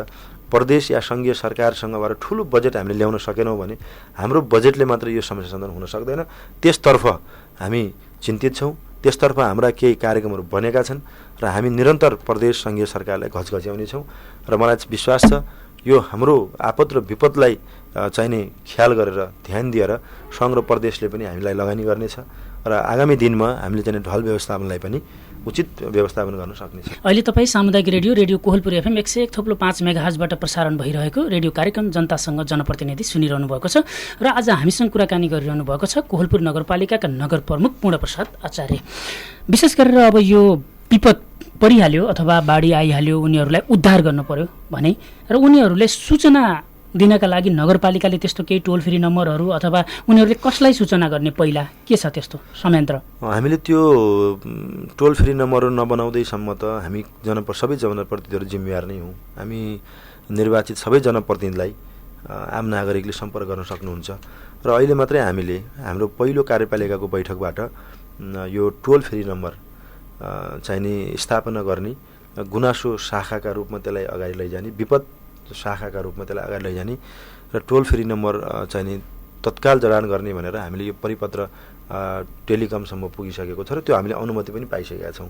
प्रदेश या सङ्घीय सरकारसँगबाट ठुलो बजेट हामीले ल्याउन सकेनौँ भने हाम्रो बजेटले मात्र यो समस्या समाधान हुन सक्दैन। त्यसतर्फ हामी चिन्तित छौँ। त्यसतर्फ हाम्रा केही कार्यक्रमहरू बनेका छन् र हामी निरन्तर प्रदेश सङ्घीय सरकारलाई घचघच्याउने छौँ र मलाई विश्वास छ यो हाम्रो आपद र विपदलाई चाहिने ख्याल गरेर ध्यान दिएर सङ्घ र प्रदेशले पनि हामीलाई लगानी गर्नेछ र आगामी दिनमा हामीले चाहिँ ढल व्यवस्थापनलाई पनि उचित व्यवस्थापन गर्न सक्नेछ। अहिले तपाईँ सामुदायिक रेडियो कोहलपुर FM 101.5 मेगाहर्जबाट प्रसारण भइरहेको रेडियो कार्यक्रम जनतासँग जनप्रतिनिधि सुनिरहनु भएको छ र आज हामीसँग कुराकानी गरिरहनु भएको छ कोहलपुर नगरपालिकाका नगर प्रमुख पूर्णप्रसाद आचार्य। विशेष गरेर अब यो विपद परिहाल्यो अथवा बाढी आइहाल्यो, उनीहरूलाई उद्धार गर्नु पर्यो भने र उनीहरूले सूचना दिनका लागि नगरपालिकाले त्यस्तो केही टोल फ्री नम्बरहरू अथवा उनीहरूले कसलाई सूचना गर्ने पहिला के छ त्यस्तो संयन्त्र? हामीले त्यो टोल फ्री नम्बरहरू नबनाउँदैसम्म त हामी सबै जनप्रतिनिधिहरू जिम्मेवार नै हौँ। हामी निर्वाचित सबै जनप्रतिनिधिलाई आम नागरिकले सम्पर्क गर्न सक्नुहुन्छ र अहिले मात्रै हामीले हाम्रो पहिलो कार्यपालिकाको बैठकबाट यो टोल फ्री नम्बर चाहिने स्थापना गर्ने, गुनासो शाखाका रूपमा त्यसलाई अगाडि लैजाने, विपद शाखाका रूपमा त्यसलाई अगाडि लैजाने र टोल फ्री नम्बर चाहिने तत्काल जडान गर्ने भनेर हामीले यो परिपत्र टेलिकमसम्म पुगिसकेको छ र त्यो हामीले अनुमति पनि पाइसकेका छौँ।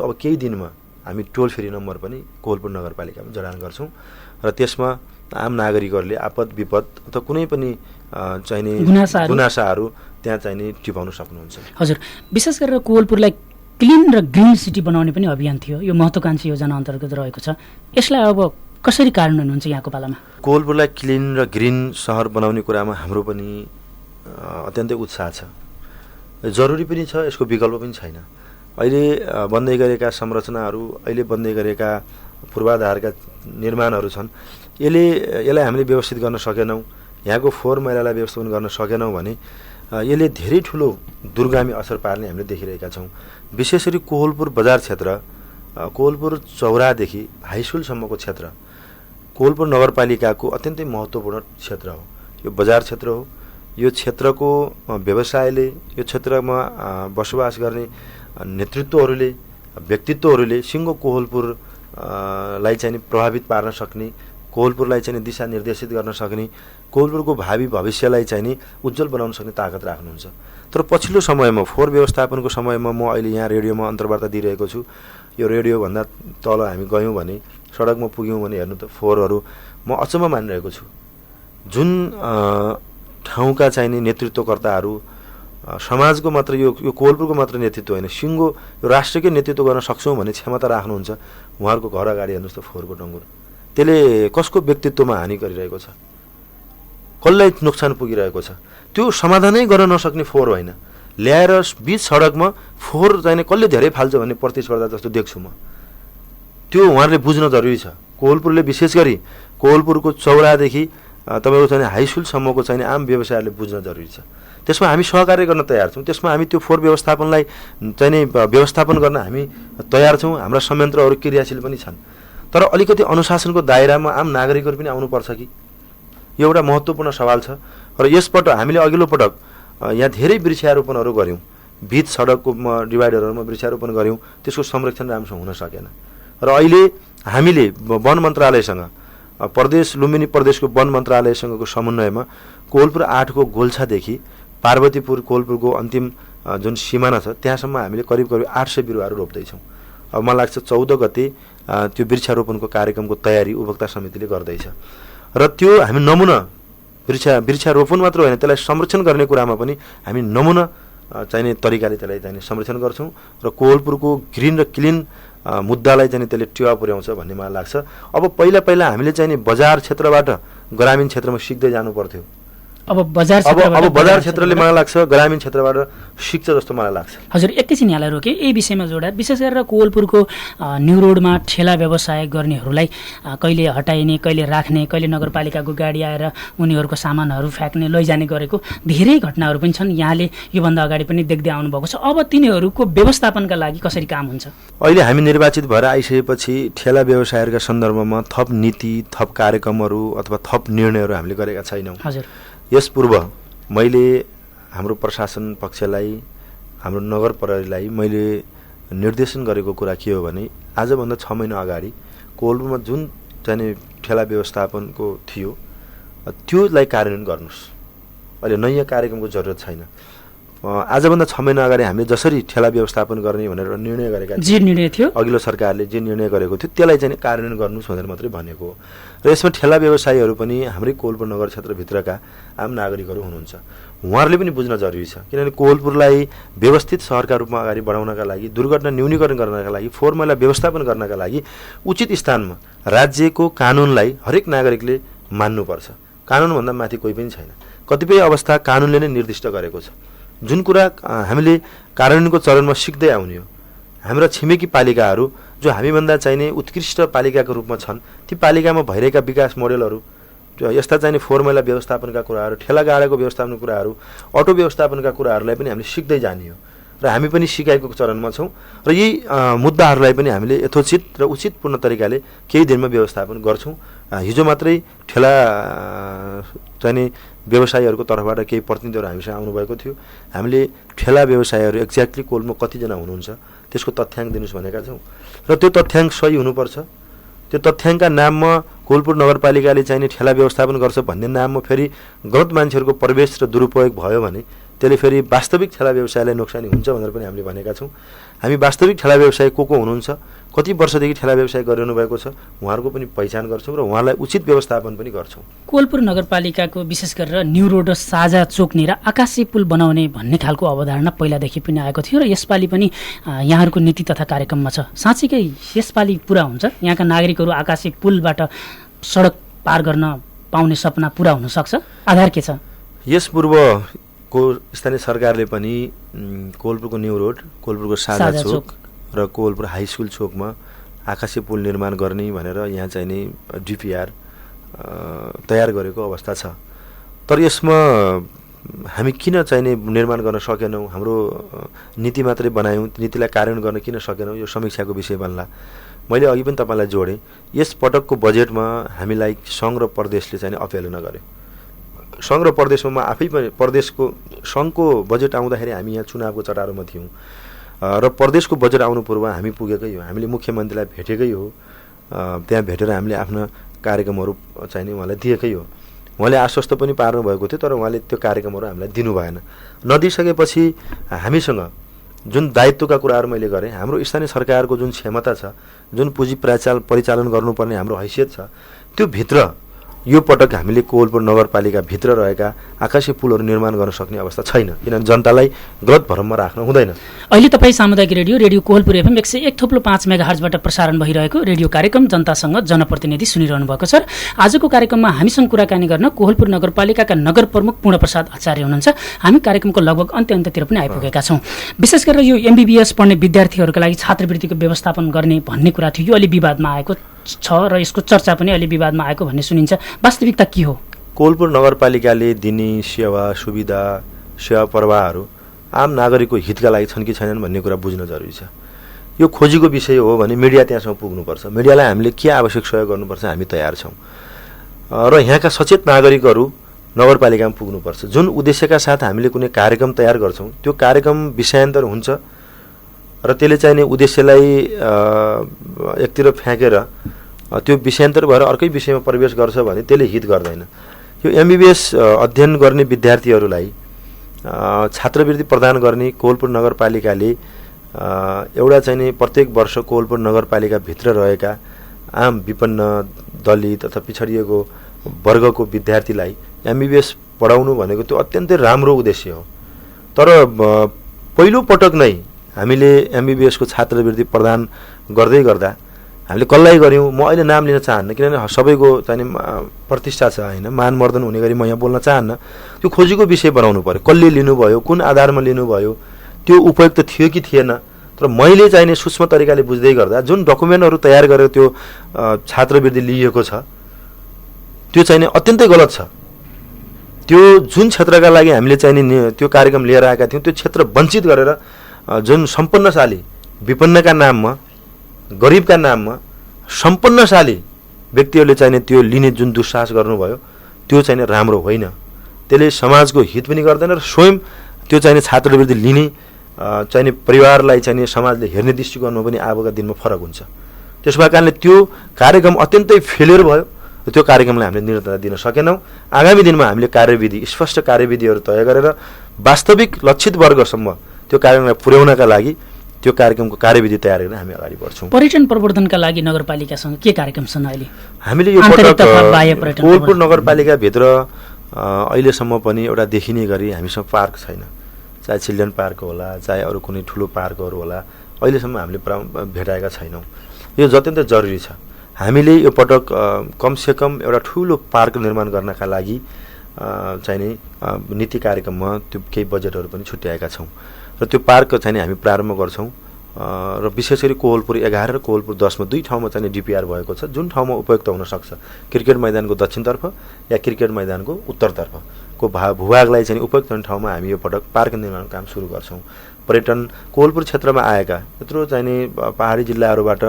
अब केही दिनमा हामी टोल फ्री नम्बर पनि कोहलपुर नगरपालिकामा जडान गर्छौँ र त्यसमा आम नागरिकहरूले आपद विपद अथवा कुनै पनि चाहिने गुनासाहरू त्यहाँ चाहिने टिपाउन सक्नुहुन्छ। हजुर, विशेष गरेर कोहलपुरलाई क्लिन र ग्रिन सिटी बनाउने पनि अभियान थियो, यो महत्त्वाकांक्षी योजना अन्तर्गत रहेको छ। यसलाई अब कसरी कार्यान्वयन हुन्छ यहाँको पालामा? कोहलपुरलाई क्लिन र ग्रिन सहर बनाउने कुरामा हाम्रो पनि अत्यन्तै उत्साह छ, जरुरी पनि छ, यसको विकल्प पनि छैन। अहिले बन्दै गरेका संरचनाहरू, अहिले बन्दै गरेका पूर्वाधारका निर्माणहरू छन्, यसलाई हामीले व्यवस्थित गर्न सकेनौँ, यहाँको फोहोर मैलालाई व्यवस्थापन गर्न सकेनौँ भने यसले धेरै ठुलो दूरगामी असर पार्ने हामीले देखिरहेका छौँ। विशेष गरी कोहलपुर बजार क्षेत्र, कोहलपुर चौरादेखि हाइस्कुलसम्मको क्षेत्र कोहलपुर नगरपालिकाको अत्यन्तै महत्त्वपूर्ण क्षेत्र हो। यो बजार क्षेत्र हो। यो क्षेत्रको व्यवसायले, यो क्षेत्रमा बसोबास गर्ने नेतृत्वहरूले, व्यक्तित्वहरूले सिङ्गो कोहलपुरलाई चाहिँ प्रभावित पार्न सक्ने, कोहलपुरलाई चाहिँ दिशा निर्देशित गर्न सक्ने, कोहलपुरको भावी भविष्यलाई चाहिँ उज्जवल बनाउन सक्ने ताकत राख्नुहुन्छ। तर पछिल्लो समयमा फोहोर व्यवस्थापनको समयमा म अहिले यहाँ रेडियोमा अन्तर्वार्ता दिइरहेको छु। यो रेडियोभन्दा तल हामी गयौँ भने, सडकमा पुग्यौँ भने हेर्नु त फोहोरहरू म अचम्म मानिरहेको छु। जुन ठाउँका चाहिने नेतृत्वकर्ताहरू समाजको मात्र यो कोहलपुरको मात्र नेतृत्व होइन, सिङ्गो राष्ट्रकै नेतृत्व गर्न सक्छौँ भन्ने क्षमता राख्नुहुन्छ, उहाँहरूको घर अगाडि हेर्नुहोस् त फोहोरको डङ्गुर। त्यसले कसको व्यक्तित्वमा हानि गरिरहेको छ, कसलाई नोक्सान पुगिरहेको छ, त्यो समाधानै गर्न नसक्ने फोहोर होइन, ल्याएर बिच सडकमा फोहोर चाहिने कसले धेरै फाल्छ भन्ने प्रतिस्पर्धा जस्तो देख्छु म। त्यो उहाँहरूले बुझ्न जरुरी छ। कोहलपुरले विशेष गरी कोहलपुरको चौरादेखि तपाईँको चाहिँ हाइस्कुलसम्मको चाहिँ आम व्यवसायहरूले बुझ्न जरुरी छ। त्यसमा हामी सहकार्य गर्न तयार छौँ। त्यसमा हामी त्यो फोहोर व्यवस्थापनलाई चाहिँ व्यवस्थापन गर्न हामी तयार छौँ। हाम्रा संयन्त्रहरू क्रियाशील पनि छन्। तर अलिकति अनुशासनको दायरामा आम नागरिकहरू पनि आउनुपर्छ कि, यो एउटा महत्त्वपूर्ण सवाल छ। र यसपटक हामीले अघिल्लो पटक यहाँ धेरै वृक्षारोपणहरू गऱ्यौँ, बिच सडकको डिभाइडरहरूमा वृक्षारोपण गऱ्यौँ, त्यसको संरक्षण राम्रोसँग हुन सकेन। र अहिले हामीले वन मन्त्रालयसँग, लुम्बिनी प्रदेशको वन मन्त्रालयसँगको समन्वयमा कोहलपुर 8 को गोल्छादेखि पार्वतीपुर कोहलपुरको अन्तिम जुन सिमाना छ त्यहाँसम्म हामीले करिब 800 बिरुवाहरू रोप्दैछौँ। अब मलाई लाग्छ 14 गते त्यो वृक्षारोपणको कार्यक्रमको तयारी उपभोक्ता समितिले गर्दैछ र त्यो हामी नमुना वृक्षारोपण मात्र होइन त्यसलाई संरक्षण गर्ने कुरामा पनि हामी नमुना चाहिने तरिकाले त्यसलाई चाहिँ संरक्षण गर्छौँ र कोहलपुरको ग्रिन र क्लिन मुद्दालाई चाहिँ त्यसले टेवा पुर्याउँछ भन्ने मलाई लाग्छ। अब पहिला हामीले चाहिँ बजार क्षेत्रबाट ग्रामीण क्षेत्रमा सिक्दै जानु पर्थ्यो। अब बजार क्षेत्रले मलाई लाग्छ ग्रामीण क्षेत्रबाट सिक्छ जस्तो मलाई लाग्छ। हजुर एकैछिन यहाँलाई रोकेँ यही विषयमा जोडेर विशेष गरेर कोहलपुरको न्यू रोडमा ठेला व्यवसाय गर्नेहरूलाई कहिले हटाइने कहिले राख्ने कहिले नगरपालिकाको गाडी आएर उनीहरूको सामानहरू फ्याँक्ने लैजाने गरेको धेरै घटनाहरू पनि छन्। यहाँले योभन्दा अगाडि पनि देख्दै आउनुभएको छ। अब तिनीहरूको व्यवस्थापनका लागि कसरी काम हुन्छ? अहिले हामी निर्वाचित भएर आइसकेपछि ठेला व्यवसायहरूका सन्दर्भमा थप नीति थप कार्यक्रमहरू अथवा थप निर्णयहरू हामीले गरेका छैनौँ। हजुर यस पूर्व मैले हाम्रो प्रशासन पक्षलाई हाम्रो नगर प्रहरीलाई मैले निर्देशन गरेको कुरा के हो भने आजभन्दा 6 महिना अगाडि कोहलपुरमा जुन चाहिँ ठेला व्यवस्थापनको थियो त्योलाई कार्यान्वयन गर्नुहोस्। अहिले नयाँ कार्यक्रमको जरुरत छैन। आजभन्दा 6 महिना अगाडि हामीले जसरी ठेला व्यवस्थापन गर्ने भनेर निर्णय गरेका जे निर्णय थियो अघिल्लो सरकारले जे निर्णय गरेको थियो त्यसलाई चाहिँ कार्यान्वयन गर्नुहोस् भनेर मात्रै भनेको हो। र यसमा ठेला व्यवसायीहरू पनि हाम्रै कोहलपुर नगर क्षेत्रभित्रका आम नागरिकहरू हुनुहुन्छ। उहाँहरूले पनि बुझ्न जरुरी छ किनभने कोहलपुरलाई व्यवस्थित सहरका रूपमा अगाडि बढाउनका लागि दुर्घटना न्यूनीकरण गर्नका लागि फोहोर मैला व्यवस्थापन गर्नका लागि उचित स्थानमा राज्यको कानुनलाई हरेक नागरिकले मान्नुपर्छ। कानुनभन्दा माथि कोही पनि छैन। कतिपय अवस्था कानुनले नै निर्दिष्ट गरेको छ। जुन कुरा हामीले कार्यान्वयनको चरणमा सिक्दै आउने हो। हाम्रा छिमेकी पालिकाहरू जो हामीभन्दा चाहिने उत्कृष्ट पालिकाको रूपमा छन् ती पालिकामा भइरहेका विकास मोडेलहरू यस्ता चाहिने फोहोर मैला व्यवस्थापनका कुराहरू ठेला गाडाको व्यवस्थापनका कुराहरू अटो व्यवस्थापनका कुराहरूलाई पनि हामीले सिक्दै जाने हो र हामी पनि सिकाइको चरणमा छौँ र यही मुद्दाहरूलाई पनि हामीले यथोचित र उचितपूर्ण तरिकाले केही दिनमा व्यवस्थापन गर्छौँ। हिजो मात्रै ठेला चाहिने व्यवसायीहरूको तर्फबाट केही प्रतिनिधिहरू हामीसँग आउनुभएको थियो। हामीले ठेला व्यवसायीहरू एक्ज्याक्टली कोलमा कतिजना हुनुहुन्छ त्यसको तथ्याङ्क दिनुहोस् भनेका छौँ र त्यो तथ्याङ्क सही हुनुपर्छ। त्यो तथ्याङ्कका नाममा कोहलपुर नगरपालिकाले चाहिने ठेला व्यवस्थापन गर्छ भन्ने नाममा फेरि गलत मान्छेहरूको प्रवेश र दुरुपयोग भयो भने त्यसले फेरि वास्तविक ठेला व्यवसायलाई नोक्सानी हुन्छ भनेर पनि हामीले भनेका छौँ। हामी वास्तविक ठेला व्यवसायी को हुनुहुन्छ कति वर्षदेखि ठेला व्यवसाय गरिरहनु भएको छ उहाँहरूको पनि पहिचान गर्छौँ र उहाँलाई उचित व्यवस्थापन पनि गर्छौँ। कोहलपुर नगरपालिकाको विशेष गरेर न्यू रोड र साझा चोकनिर आकाशी पुल बनाउने भन्ने खालको अवधारणा पहिलादेखि पनि आएको थियो र यसपालि पनि यहाँहरूको नीति तथा कार्यक्रममा छ। साँच्चीकै यसपालि पुरा हुन्छ? यहाँका नागरिकहरू आकाशी पुलबाट सडक पार गर्न पाउने सपना पुरा हुन सक्छ? आधार के छ? यस पूर्वको स्थानीय सरकारले पनि कोहलपुरको न्यू रोड कोहलपुरको साझा चोक र कोहलपुर हाई स्कुल चोकमा आकाशी पुल निर्माण गर्ने भनेर यहाँ चाहिने डिपिआर तयार गरेको अवस्था छ। तर यसमा हामी किन चाहिने निर्माण गर्न सकेनौँ? हाम्रो नीति मात्रै बनायौँ, नीतिलाई कार्यान्वयन गर्न किन सकेनौँ? यो समीक्षाको विषय बन्ला। मैले अघि पनि तपाईँलाई जोडेँ, यस पटकको बजेटमा हामीलाई सङ्घ र प्रदेशले चाहिँ अवहेलना गर्यो। सङ्घ र प्रदेशमा आफै पनि प्रदेशको सङ्घको बजेट आउँदाखेरि हामी यहाँ चुनावको चटारोमा थियौँ र प्रदेशको बजेट आउनु पूर्व हामी पुगेकै हो। हामीले मुख्यमन्त्रीलाई भेटेकै हो। त्यहाँ भेटेर हामीले आफ्ना कार्यक्रमहरू चाहिने उहाँलाई दिएकै हो। उहाँले आश्वस्त पनि पार्नु भएको थियो तर उहाँले त्यो कार्यक्रमहरू हामीलाई दिनु भएन। नदिइसकेपछि हामीसँग जुन दायित्वका कुराहरू मैले गरेँ, हाम्रो स्थानीय सरकारको जुन क्षमता छ, जुन पुँजी परिचालन गर्नुपर्ने हाम्रो हैसियत छ, त्यो भित्र यो पटक हामीले कोहलपुर नगरपालिका भित्र रहेका आकाशी पुलहरू निर्माण गर्न सक्ने अवस्था छैन किनभने जनतालाई गलत भ्रममा राख्न हुँदैन। अहिले तपाईँ सामुदायिक रेडियो कोहलपुर एफएम 101.5 मेगाहर्जबाट प्रसारण भइरहेको रेडियो कार्यक्रम जनतासँग जनप्रतिनिधि सुनिरहनु भएको छ। आजको कार्यक्रममा हामीसँग कुराकानी गर्न कोहलपुर नगरपालिकाका नगर प्रमुख पूर्णप्रसाद आचार्य हुनुहुन्छ। हामी कार्यक्रमको लगभग अन्त्यतिर पनि आइपुगेका छौँ। विशेष गरेर यो एमबीबीएस पढ्ने विद्यार्थीहरूका लागि छात्रवृत्तिको व्यवस्थापन गर्ने भन्ने कुरा थियो, यो अलि विवादमा आएको छ र यसको चर्चा पनि अलि विवादमा आएको भन्ने सुनिन्छ। वास्तविकता के हो? कोहलपुर नगरपालिकाले दिने सेवा सुविधा सेवा प्रवाहहरू आम नागरिकको हितका लागि छन् कि छैनन् भन्ने कुरा बुझ्न जरुरी छ। यो खोजीको विषय हो भने मिडिया त्यहाँसम्म पुग्नुपर्छ। मिडियालाई हामीले के आवश्यक सहयोग गर्नुपर्छ हामी तयार छौँ र यहाँका सचेत नागरिकहरू नगरपालिकामा पुग्नुपर्छ। जुन उद्देश्यका साथ हामीले कुनै कार्यक्रम तयार गर्छौँ त्यो कार्यक्रम विषयान्तर हुन्छ र त्यसले चाहिने उद्देश्यलाई एकतिर फ्याँकेर त्यो विषयान्तर भएर अर्कै विषयमा प्रवेश गर्छ भने त्यसले हित गर्दैन। यो एमबीबीएस अध्ययन गर्ने विद्यार्थीहरूलाई छात्रवृत्ति प्रदान गर्ने कोहलपुर नगरपालिकाले एउटा चाहिँ नि प्रत्येक वर्ष कोवलपुर नगरपालिकाभित्र रहेका आम विपन्न दलित अथवा पिछडिएको वर्गको विद्यार्थीलाई एमबीबीएस पढाउनु भनेको त्यो अत्यन्तै राम्रो उद्देश्य हो। तर पहिलो पटक नै हामीले एमबीबीएसको छात्रवृत्ति प्रदान गर्दै गर्दा हामीले कसलाई गऱ्यौँ म अहिले नाम लिन चाहन्न, किनभने सबैको चाहिँ प्रतिष्ठा छ होइन, मानमर्दन हुने गरी म यहाँ बोल्न चाहन्न। त्यो खोजीको विषय बनाउनु पर्यो, कसले लिनुभयो, कुन आधारमा लिनुभयो, त्यो उपयुक्त थियो कि थिएन। तर मैले चाहिँ सूक्ष्म तरिकाले बुझ्दै गर्दा जुन डकुमेन्टहरू तयार गरेर त्यो छात्रवृत्ति लिएको छ त्यो चाहिँ अत्यन्तै गलत छ। त्यो जुन क्षेत्रका लागि हामीले चाहिँ त्यो कार्यक्रम लिएर आएका थियौँ त्यो क्षेत्र वञ्चित गरेर जुन सम्पन्नशाली विपन्नका नाममा, गरिबका नाममा सम्पन्नशाली व्यक्तिहरूले चाहिँ त्यो लिने जुन दुस्साहस गर्नुभयो त्यो चाहिँ राम्रो होइन। त्यसले समाजको हित पनि गर्दैन र स्वयं त्यो चाहिँ छात्रवृत्ति लिने चाहिँ परिवारलाई चाहिँ समाजले हेर्ने दृष्टिकोणमा पनि अबका दिनमा फरक हुन्छ। त्यसो भए कारणले त्यो कार्यक्रम अत्यन्तै फेलियर भयो। त्यो कार्यक्रमलाई हामीले निरन्तरता दिन सकेनौँ। आगामी दिनमा हामीले कार्यविधि, स्पष्ट कार्यविधिहरू तय गरेर वास्तविक लक्षित वर्गसम्म त्यो कार्यक्रमलाई पुर्याउनका लागि त्यो कार्यक्रमको कार्यविधि तयार गरेर हामी अगाडि बढ्छौँ। पर्यटन प्रवर्धनका लागि नगरपालिकासँग के कार्यक्रम छन् अहिले? हामीले यो पटक कोवलपुर नगरपालिकाभित्र अहिलेसम्म पनि एउटा देखिने गरी हामीसँग पार्क छैन, चाहे चिल्ड्रेन पार्क होला, चाहे अरू कुनै ठुलो पार्कहरू होला, अहिलेसम्म हामीले भेटाएका छैनौँ। यो अत्यन्तै जरुरी छ। हामीले यो पटक कमसेकम एउटा ठुलो पार्क निर्माण गर्नका लागि चाहिँ नि नीति कार्यक्रममा त्यो केही बजेटहरू पनि छुट्याएका छौँ र त्यो पार्क चाहिँ हामी प्रारम्भ गर्छौँ। र विशेष गरी कोवलपुर 11 र कोवलपुर 10 मा दुई ठाउँमा चाहिँ डिपिआर भएको छ, जुन ठाउँमा उपयुक्त हुन सक्छ। क्रिकेट मैदानको दक्षिणतर्फ या क्रिकेट मैदानको उत्तरतर्फको भूभागलाई चाहिँ उपयुक्त हुने ठाउँमा हामी यो पटक पार्क निर्माणको काम सुरु गर्छौँ। पर्यटन कोवलपुर क्षेत्रमा आएका यत्रो चाहिँ नि पहाडी जिल्लाहरूबाट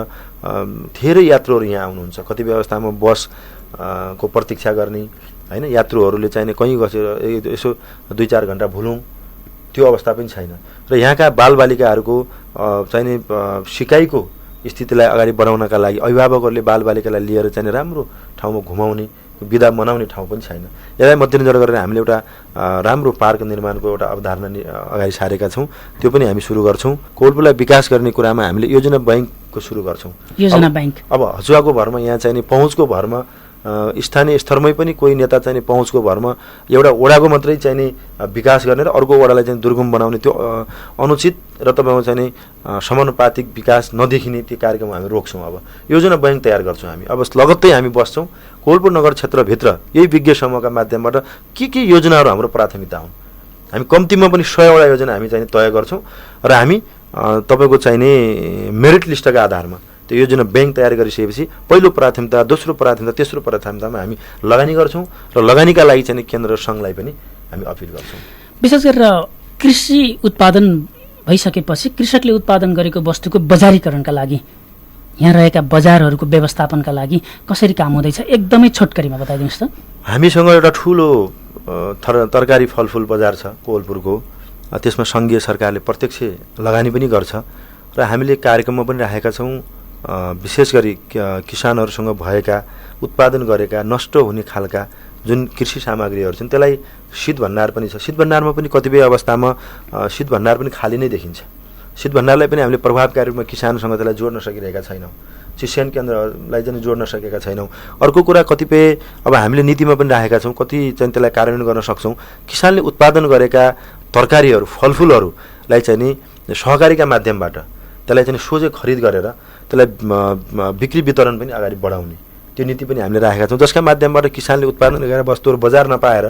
धेरै यात्रुहरू यहाँ आउनुहुन्छ। कतिपय अवस्थामा बस को प्रतीक्षा गर्ने होइन, यात्रुहरूले चाहिँ कहीँ बसेर यसो 2-4 घन्टा भुलौँ त्यो अवस्था पनि छैन। र यहाँका बालबालिकाहरूको चाहिँ नि सिकाइको स्थितिलाई अगाडि बढाउनका लागि अभिभावकहरूले बालबालिकालाई लिएर चाहिँ राम्रो ठाउँमा घुमाउने, बिदा मनाउने ठाउँ पनि छैन। यसलाई मध्यनजर गरेर हामीले एउटा राम्रो पार्क निर्माणको एउटा अवधारणा अगाडि सारेका छौँ। त्यो पनि हामी सुरु गर्छौँ। कोवलपुरलाई विकास गर्ने कुरामा हामीले योजना बैङ्कको सुरु गर्छौँ। योजना बैङ्क अब हजुवाको भरमा यहाँ चाहिँ पहुँचको भरमा स्थानीय स्तरमै पनि कोही नेता चाहिँ पहुँचको भरमा एउटा वडाको मात्रै चाहिँ विकास गर्ने र अर्को वडालाई चाहिँ दुर्गम बनाउने त्यो अनुचित र तपाईँको चाहिँ समानुपातिक विकास नदेखिने त्यो कार्यक्रम हामी रोक्छौँ। अब योजना बैङ्क तयार गर्छौँ हामी। अब लगत्तै हामी बस्छौँ कोवलपुर नगर क्षेत्रभित्र यही विज्ञ समूहका माध्यमबाट के योजनाहरू हाम्रो प्राथमिकता हुन्। हामी कम्तीमा पनि 100 वटा योजना हामी चाहिँ तय गर्छौँ र हामी तपाईँको चाहिँ मेरिट लिस्टका आधारमा त्यो योजना बैङ्क तयार गरिसकेपछि पहिलो प्राथमिकता, दोस्रो प्राथमिकता, तेस्रो प्राथमिकतामा हामी लगानी गर्छौँ र लगानीका लागि चाहिँ केन्द्र र सङ्घलाई पनि हामी अपिल गर्छौँ। विशेष गरेर कृषि उत्पादन भइसकेपछि कृषकले उत्पादन गरेको वस्तुको बजारीकरणका लागि यहाँ रहेका बजारहरूको व्यवस्थापनका लागि कसरी काम हुँदैछ एकदमै छोटकरीमा बताइदिनुहोस् त। हामीसँग एउटा ठुलो तरकारी फलफुल बजार छ कोवलपुरको। त्यसमा सङ्घीय सरकारले प्रत्यक्ष लगानी पनि गर्छ र हामीले कार्यक्रममा पनि राखेका छौँ। विशेष गरी किसानहरूसँग भएका उत्पादन गरेका नष्ट हुने खालका जुन कृषि सामग्रीहरू छन् त्यसलाई शीत भण्डार पनि छ। शीत भण्डारमा पनि कतिपय अवस्थामा शीत भण्डार पनि खाली नै देखिन्छ। शीत भण्डारलाई पनि हामीले प्रभावकारी रूपमा किसानसँग त्यसलाई जोड्न सकिरहेका छैनौँ। चिस्यान केन्द्रलाई चाहिँ जोड्न सकेका छैनौँ। अर्को कुरा कतिपय अब हामीले नीतिमा पनि राखेका छौँ, कति चाहिँ त्यसलाई कार्यान्वयन गर्न सक्छौँ। किसानले उत्पादन गरेका तरकारीहरू फलफुलहरूलाई चाहिँ नि सहकारीका माध्यमबाट त्यसलाई चाहिँ सोझै खरिद गरेर त्यसलाई बिक्री वितरण पनि अगाडि बढाउने त्यो नीति पनि हामीले राखेका छौँ, जसका माध्यमबाट किसानले उत्पादन गरेर वस्तुहरू बजार नपाएर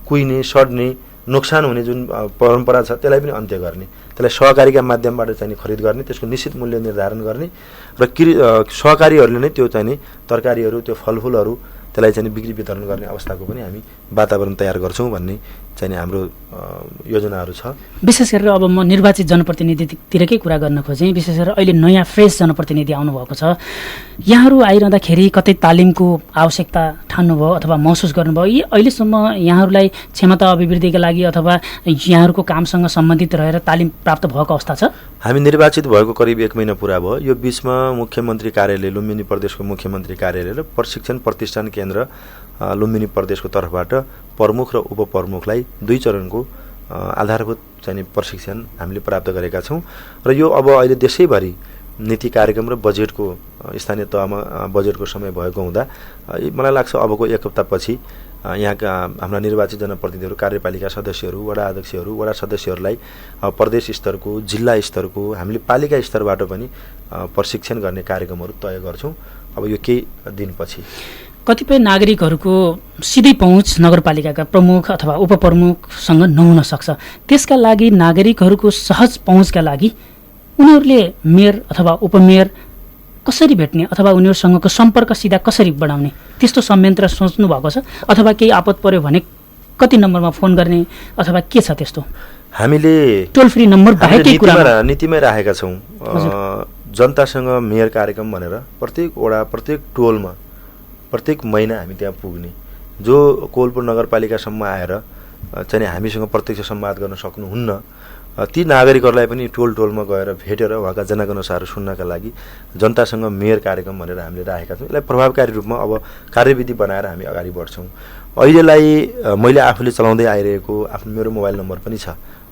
कुहिने, सड्ने, नोक्सान हुने जुन परम्परा छ त्यसलाई पनि अन्त्य गर्ने, त्यसलाई सहकारीका माध्यमबाट चाहिँ खरिद गर्ने, त्यसको निश्चित मूल्य निर्धारण गर्ने र सहकारीहरूले नै त्यो चाहिँ तरकारीहरू, त्यो फलफुलहरू त्यसलाई चाहिँ बिक्री वितरण गर्ने अवस्थाको पनि हामी वातावरण तयार गर्छौँ भन्ने चाहिँ हाम्रो योजनाहरू छ। विशेष गरेर अब म निर्वाचित जनप्रतिनिधितिरकै कुरा गर्न खोजेँ। विशेष गरेर अहिले नयाँ फ्रेस जनप्रतिनिधि आउनुभएको छ। यहाँहरू आइरहँदाखेरि कतै तालिमको आवश्यकता ठान्नुभयो अथवा महसुस गर्नुभयो? यी अहिलेसम्म यहाँहरूलाई क्षमता अभिवृद्धिका लागि अथवा यहाँहरूको कामसँग सम्बन्धित रहेर तालिम प्राप्त भएको अवस्था छ? हामी निर्वाचित भएको करिब 1 महिना पुरा भयो। यो बिचमा मुख्यमन्त्री कार्यालय, लुम्बिनी प्रदेशको मुख्यमन्त्री कार्यालय र प्रशिक्षण प्रतिष्ठान केन्द्र लुम्बिनी प्रदेशको तर्फबाट प्रमुख र उपप्रमुखलाई 2 चरणको आधारभूत चाहिँ प्रशिक्षण हामीले प्राप्त गरेका छौँ र यो अब अहिले देशैभरि नीति कार्यक्रम र बजेटको स्थानीय तहमा बजेटको समय भएको हुँदा मलाई लाग्छ अबको एक हप्तापछि यहाँका हाम्रा निर्वाचित जनप्रतिनिधिहरू, कार्यपालिका सदस्यहरू, वडा अध्यक्षहरू, वडा सदस्यहरूलाई प्रदेश स्तरको, जिल्ला स्तरको, हामीले पालिका स्तरबाट पनि प्रशिक्षण गर्ने कार्यक्रमहरू तय गर्छौँ अब यो केही दिनपछि। कतिपय नागरिकहरूको सिधै पहुँच नगरपालिकाका प्रमुख अथवा उपप्रमुखसँग नहुन सक्छ। त्यसका लागि नागरिकहरूको सहज पहुँचका लागि उनीहरूले मेयर अथवा उपमेयर कसरी भेट्ने अथवा उनीहरूसँगको सम्पर्क सिधा कसरी बढाउने त्यस्तो संयन्त्र सोच्नु भएको छ अथवा केही आपत पर्यो भने कति नम्बरमा फोन गर्ने अथवा के छ त्यस्तो? हामीले टोल फ्री नम्बर बाहेकै कुरा नीतिमै राखेका छौँ। जनतासँग मेयर कार्यक्रम भनेर प्रत्येक वडा, प्रत्येक टोलमा प्रत्येक महिना हामी त्यहाँ पुग्ने, जो कोलपुर नगरपालिकासम्म आएर चाहिँ हामीसँग प्रत्यक्ष संवाद गर्न सक्नुहुन्न ती नागरिकहरूलाई पनि टोल टोलमा गएर भेटेर उहाँका जनगुनासाहरू सुन्नका लागि जनतासँग मेयर कार्यक्रम भनेर हामीले राखेका छौँ। यसलाई प्रभावकारी रूपमा अब कार्यविधि बनाएर हामी अगाडि बढ्छौँ। अहिलेलाई मैले आफूले चलाउँदै आइरहेको आफ्नो मेरो मोबाइल नम्बर पनि छ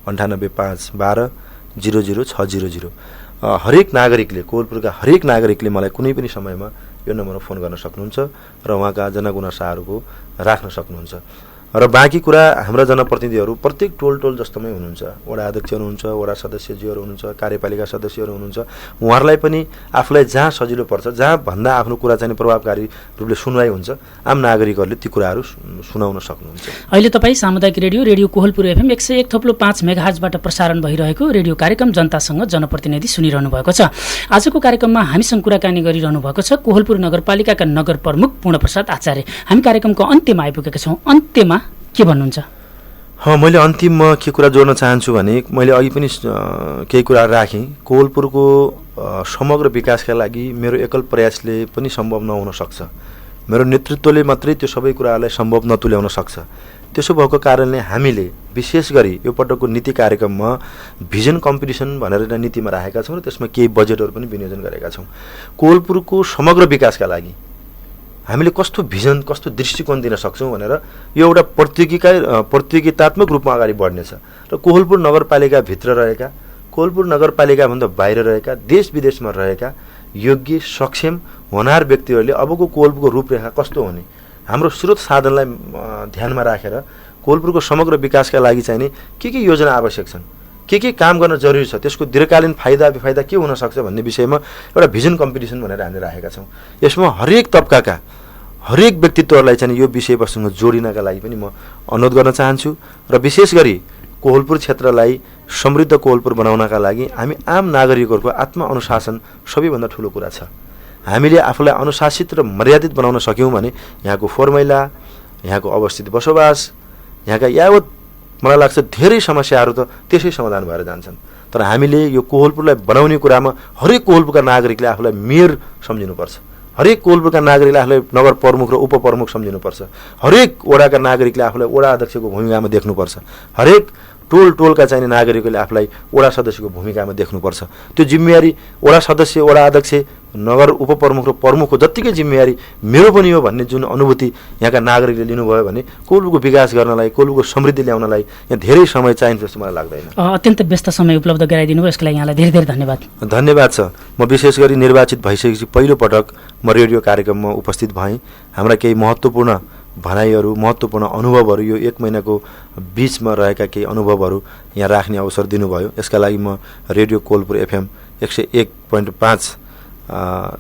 9851200600। हरेक नागरिकले, कोलपुरका हरेक नागरिकले मलाई कुनै पनि समयमा यो नम्बरमा फोन गर्न सक्नुहुन्छ र उहाँका जनगुनासाहरूको राख्न सक्नुहुन्छ। र बाँकी कुरा हाम्रा जनप्रतिनिधिहरू प्रत्येक टोल टोल जस्तोमै हुनुहुन्छ, वडा अध्यक्ष हुनुहुन्छ, वडा सदस्यज्यूहरू हुनुहुन्छ, कार्यपालिका सदस्यहरू हुनुहुन्छ। उहाँहरूलाई पनि आफूलाई जहाँ सजिलो पर्छ, जहाँ भन्दा आफ्नो कुरा चाहिँ प्रभावकारी रूपले सुनवाई हुन्छ, आम नागरिकहरूले ती कुराहरू सुनाउन सक्नुहुन्छ। अहिले तपाईँ सामुदायिक रेडियो कोहलपुर FM 101.5 मेगाहर्जबाट प्रसारण भइरहेको रेडियो कार्यक्रम जनतासँग जनप्रतिनिधि सुनिरहनु भएको छ। आजको कार्यक्रममा हामीसँग कुराकानी गरिरहनु भएको छ कोहलपुर नगरपालिकाका नगर प्रमुख पूर्णप्रसाद आचार्य। हामी कार्यक्रमको अन्त्यमा आइपुगेका छौँ। अन्त्यमा के भन्नुहुन्छ? मैले अन्तिममा के कुरा जोड्न चाहन्छु भने मैले अघि पनि केही कुरा राखेँ। कोहलपुरको समग्र विकासका लागि मेरो एकल प्रयासले पनि सम्भव नहुन सक्छ, मेरो नेतृत्वले मात्रै त्यो सबै कुराहरूलाई सम्भव नतुल्याउन सक्छ। त्यसो भएको कारणले हामीले विशेष गरी यो पटकको नीति कार्यक्रममा भिजन कम्पिटिसन भनेर नीतिमा राखेका छौँ र त्यसमा केही बजेटहरू पनि विनियोजन गरेका छौँ। कोहलपुरको समग्र विकासका लागि हामीले कस्तो भिजन, कस्तो दृष्टिकोण दिन सक्छौँ भनेर यो एउटा प्रतियोगितात्मक रूपमा अगाडि बढ्नेछ र कोहलपुर नगरपालिकाभित्र रहेका, कोहलपुर नगरपालिकाभन्दा बाहिर रहेका, देश विदेशमा रहेका योग्य, सक्षम, होनहार व्यक्तिहरूले अबको कोहलपुरको रूपरेखा कस्तो हुने, हाम्रो स्रोत साधनलाई ध्यानमा राखेर कोहलपुरको समग्र विकासका लागि चाहिँ नि के योजना आवश्यक छन्, के काम गर्न जरुरी छ, त्यसको दीर्घकालीन फाइदा बेफाइदा के हुन सक्छ भन्ने विषयमा एउटा भिजन कम्पिटिसन भनेर हामीले राखेका छौँ। यसमा हरेक तबकाका हरेक व्यक्तित्वहरूलाई चाहिँ यो विषयवस्तुसँग जोडिनका लागि पनि म अनुरोध गर्न चाहन्छु र विशेष गरी कोहलपुर क्षेत्रलाई समृद्ध कोहलपुर बनाउनका लागि हामी आम नागरिकहरूको आत्मअनुशासन सबैभन्दा ठुलो कुरा छ। हामीले आफूलाई अनुशासित र मर्यादित बनाउन सक्यौँ भने यहाँको फोहोर मैला, यहाँको अवस्थित बसोबास, यहाँका यावत मलाई लाग्छ धेरै समस्याहरू त त्यसै समाधान भएर जान्छन्। तर हामीले यो कोहलपुरलाई बनाउने कुरामा हरेक कोहलपुरका नागरिकले आफूलाई मेयर सम्झिनुपर्छ, हरेक कोहलपुरका नागरिकले आफूलाई नगर प्रमुख र उपप्रमुख सम्झिनुपर्छ, हरेक वडाका नागरिकले आफूलाई वडा अध्यक्षको भूमिकामा देख्नुपर्छ, हरेक टोलका चाहिने नागरिकले आफूलाई वडा सदस्यको भूमिकामा देख्नुपर्छ। त्यो जिम्मेवारी वडा सदस्य, वडा अध्यक्ष, नगर उपप्रमुख र प्रमुखको जत्तिकै जिम्मेवारी मेरो पनि हो भन्ने जुन अनुभूति यहाँका नागरिकले लिनुभयो भने कोहलपुरको विकास गर्नलाई, कोहलपुरको समृद्धि ल्याउनलाई यहाँ धेरै समय चाहिन्छ जस्तो मलाई लाग्दैन। अत्यन्त व्यस्त समय उपलब्ध गराइदिनु भयो, यसको लागि यहाँलाई धेरै धेरै धन्यवाद। धन्यवाद छ। म विशेष गरी निर्वाचित भइसकेपछि पहिलो पटक म रेडियो कार्यक्रममा उपस्थित भएँ। हाम्रा केही महत्त्वपूर्ण भनाइहरू, महत्त्वपूर्ण अनुभवहरू, यो एक महिनाको बिचमा रहेका केही अनुभवहरू यहाँ राख्ने अवसर दिनुभयो। यसका लागि म रेडियो कोहलपुर FM 101.5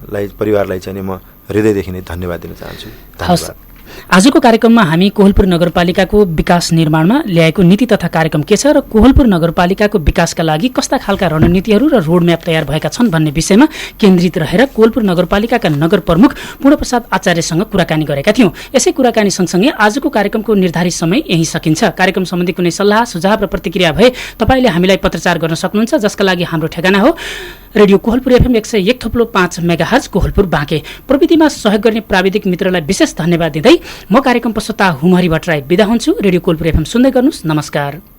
लाई परिवारलाई चाहिँ म हृदयदेखि नै धन्यवाद दिन चाहन्छु। धन्यवाद। आजको कार्यक्रममा हामी कोहलपुर नगरपालिकाको विकास निर्माणमा ल्याएको नीति तथा कार्यक्रम के छ र कोहलपुर नगरपालिकाको विकासका लागि कस्ता खालका रणनीतिहरू र रोडम्याप तयार भएका छन् भन्ने विषयमा केन्द्रित रहेर कोहलपुर नगरपालिकाका नगर प्रमुख पूर्णप्रसाद आचार्यसँग कुराकानी गरेका थियौँ। यसै कुराकानी सँगसँगै आजको कार्यक्रमको निर्धारित समय यही सकिन्छ। कार्यक्रम सम्बन्धी कुनै सल्लाह, सुझाव र प्रतिक्रिया भए तपाईँले हामीलाई पत्रचार गर्न सक्नुहुन्छ, जसका लागि हाम्रो ठेगाना हो radio Kohalpur FM 101.5 megahertz Kohalpur Banke. प्रविधिमा सहयोग गर्ने प्राविधिक मित्रलाई विशेष धन्यवाद दिँदै म कार्यक्रम प्रस्तोता हुमहरि भट्टराई बिदा हुन्छु। रेडियो कोहलपुर FM सुन्दै गर्नुहोस्। नमस्कार।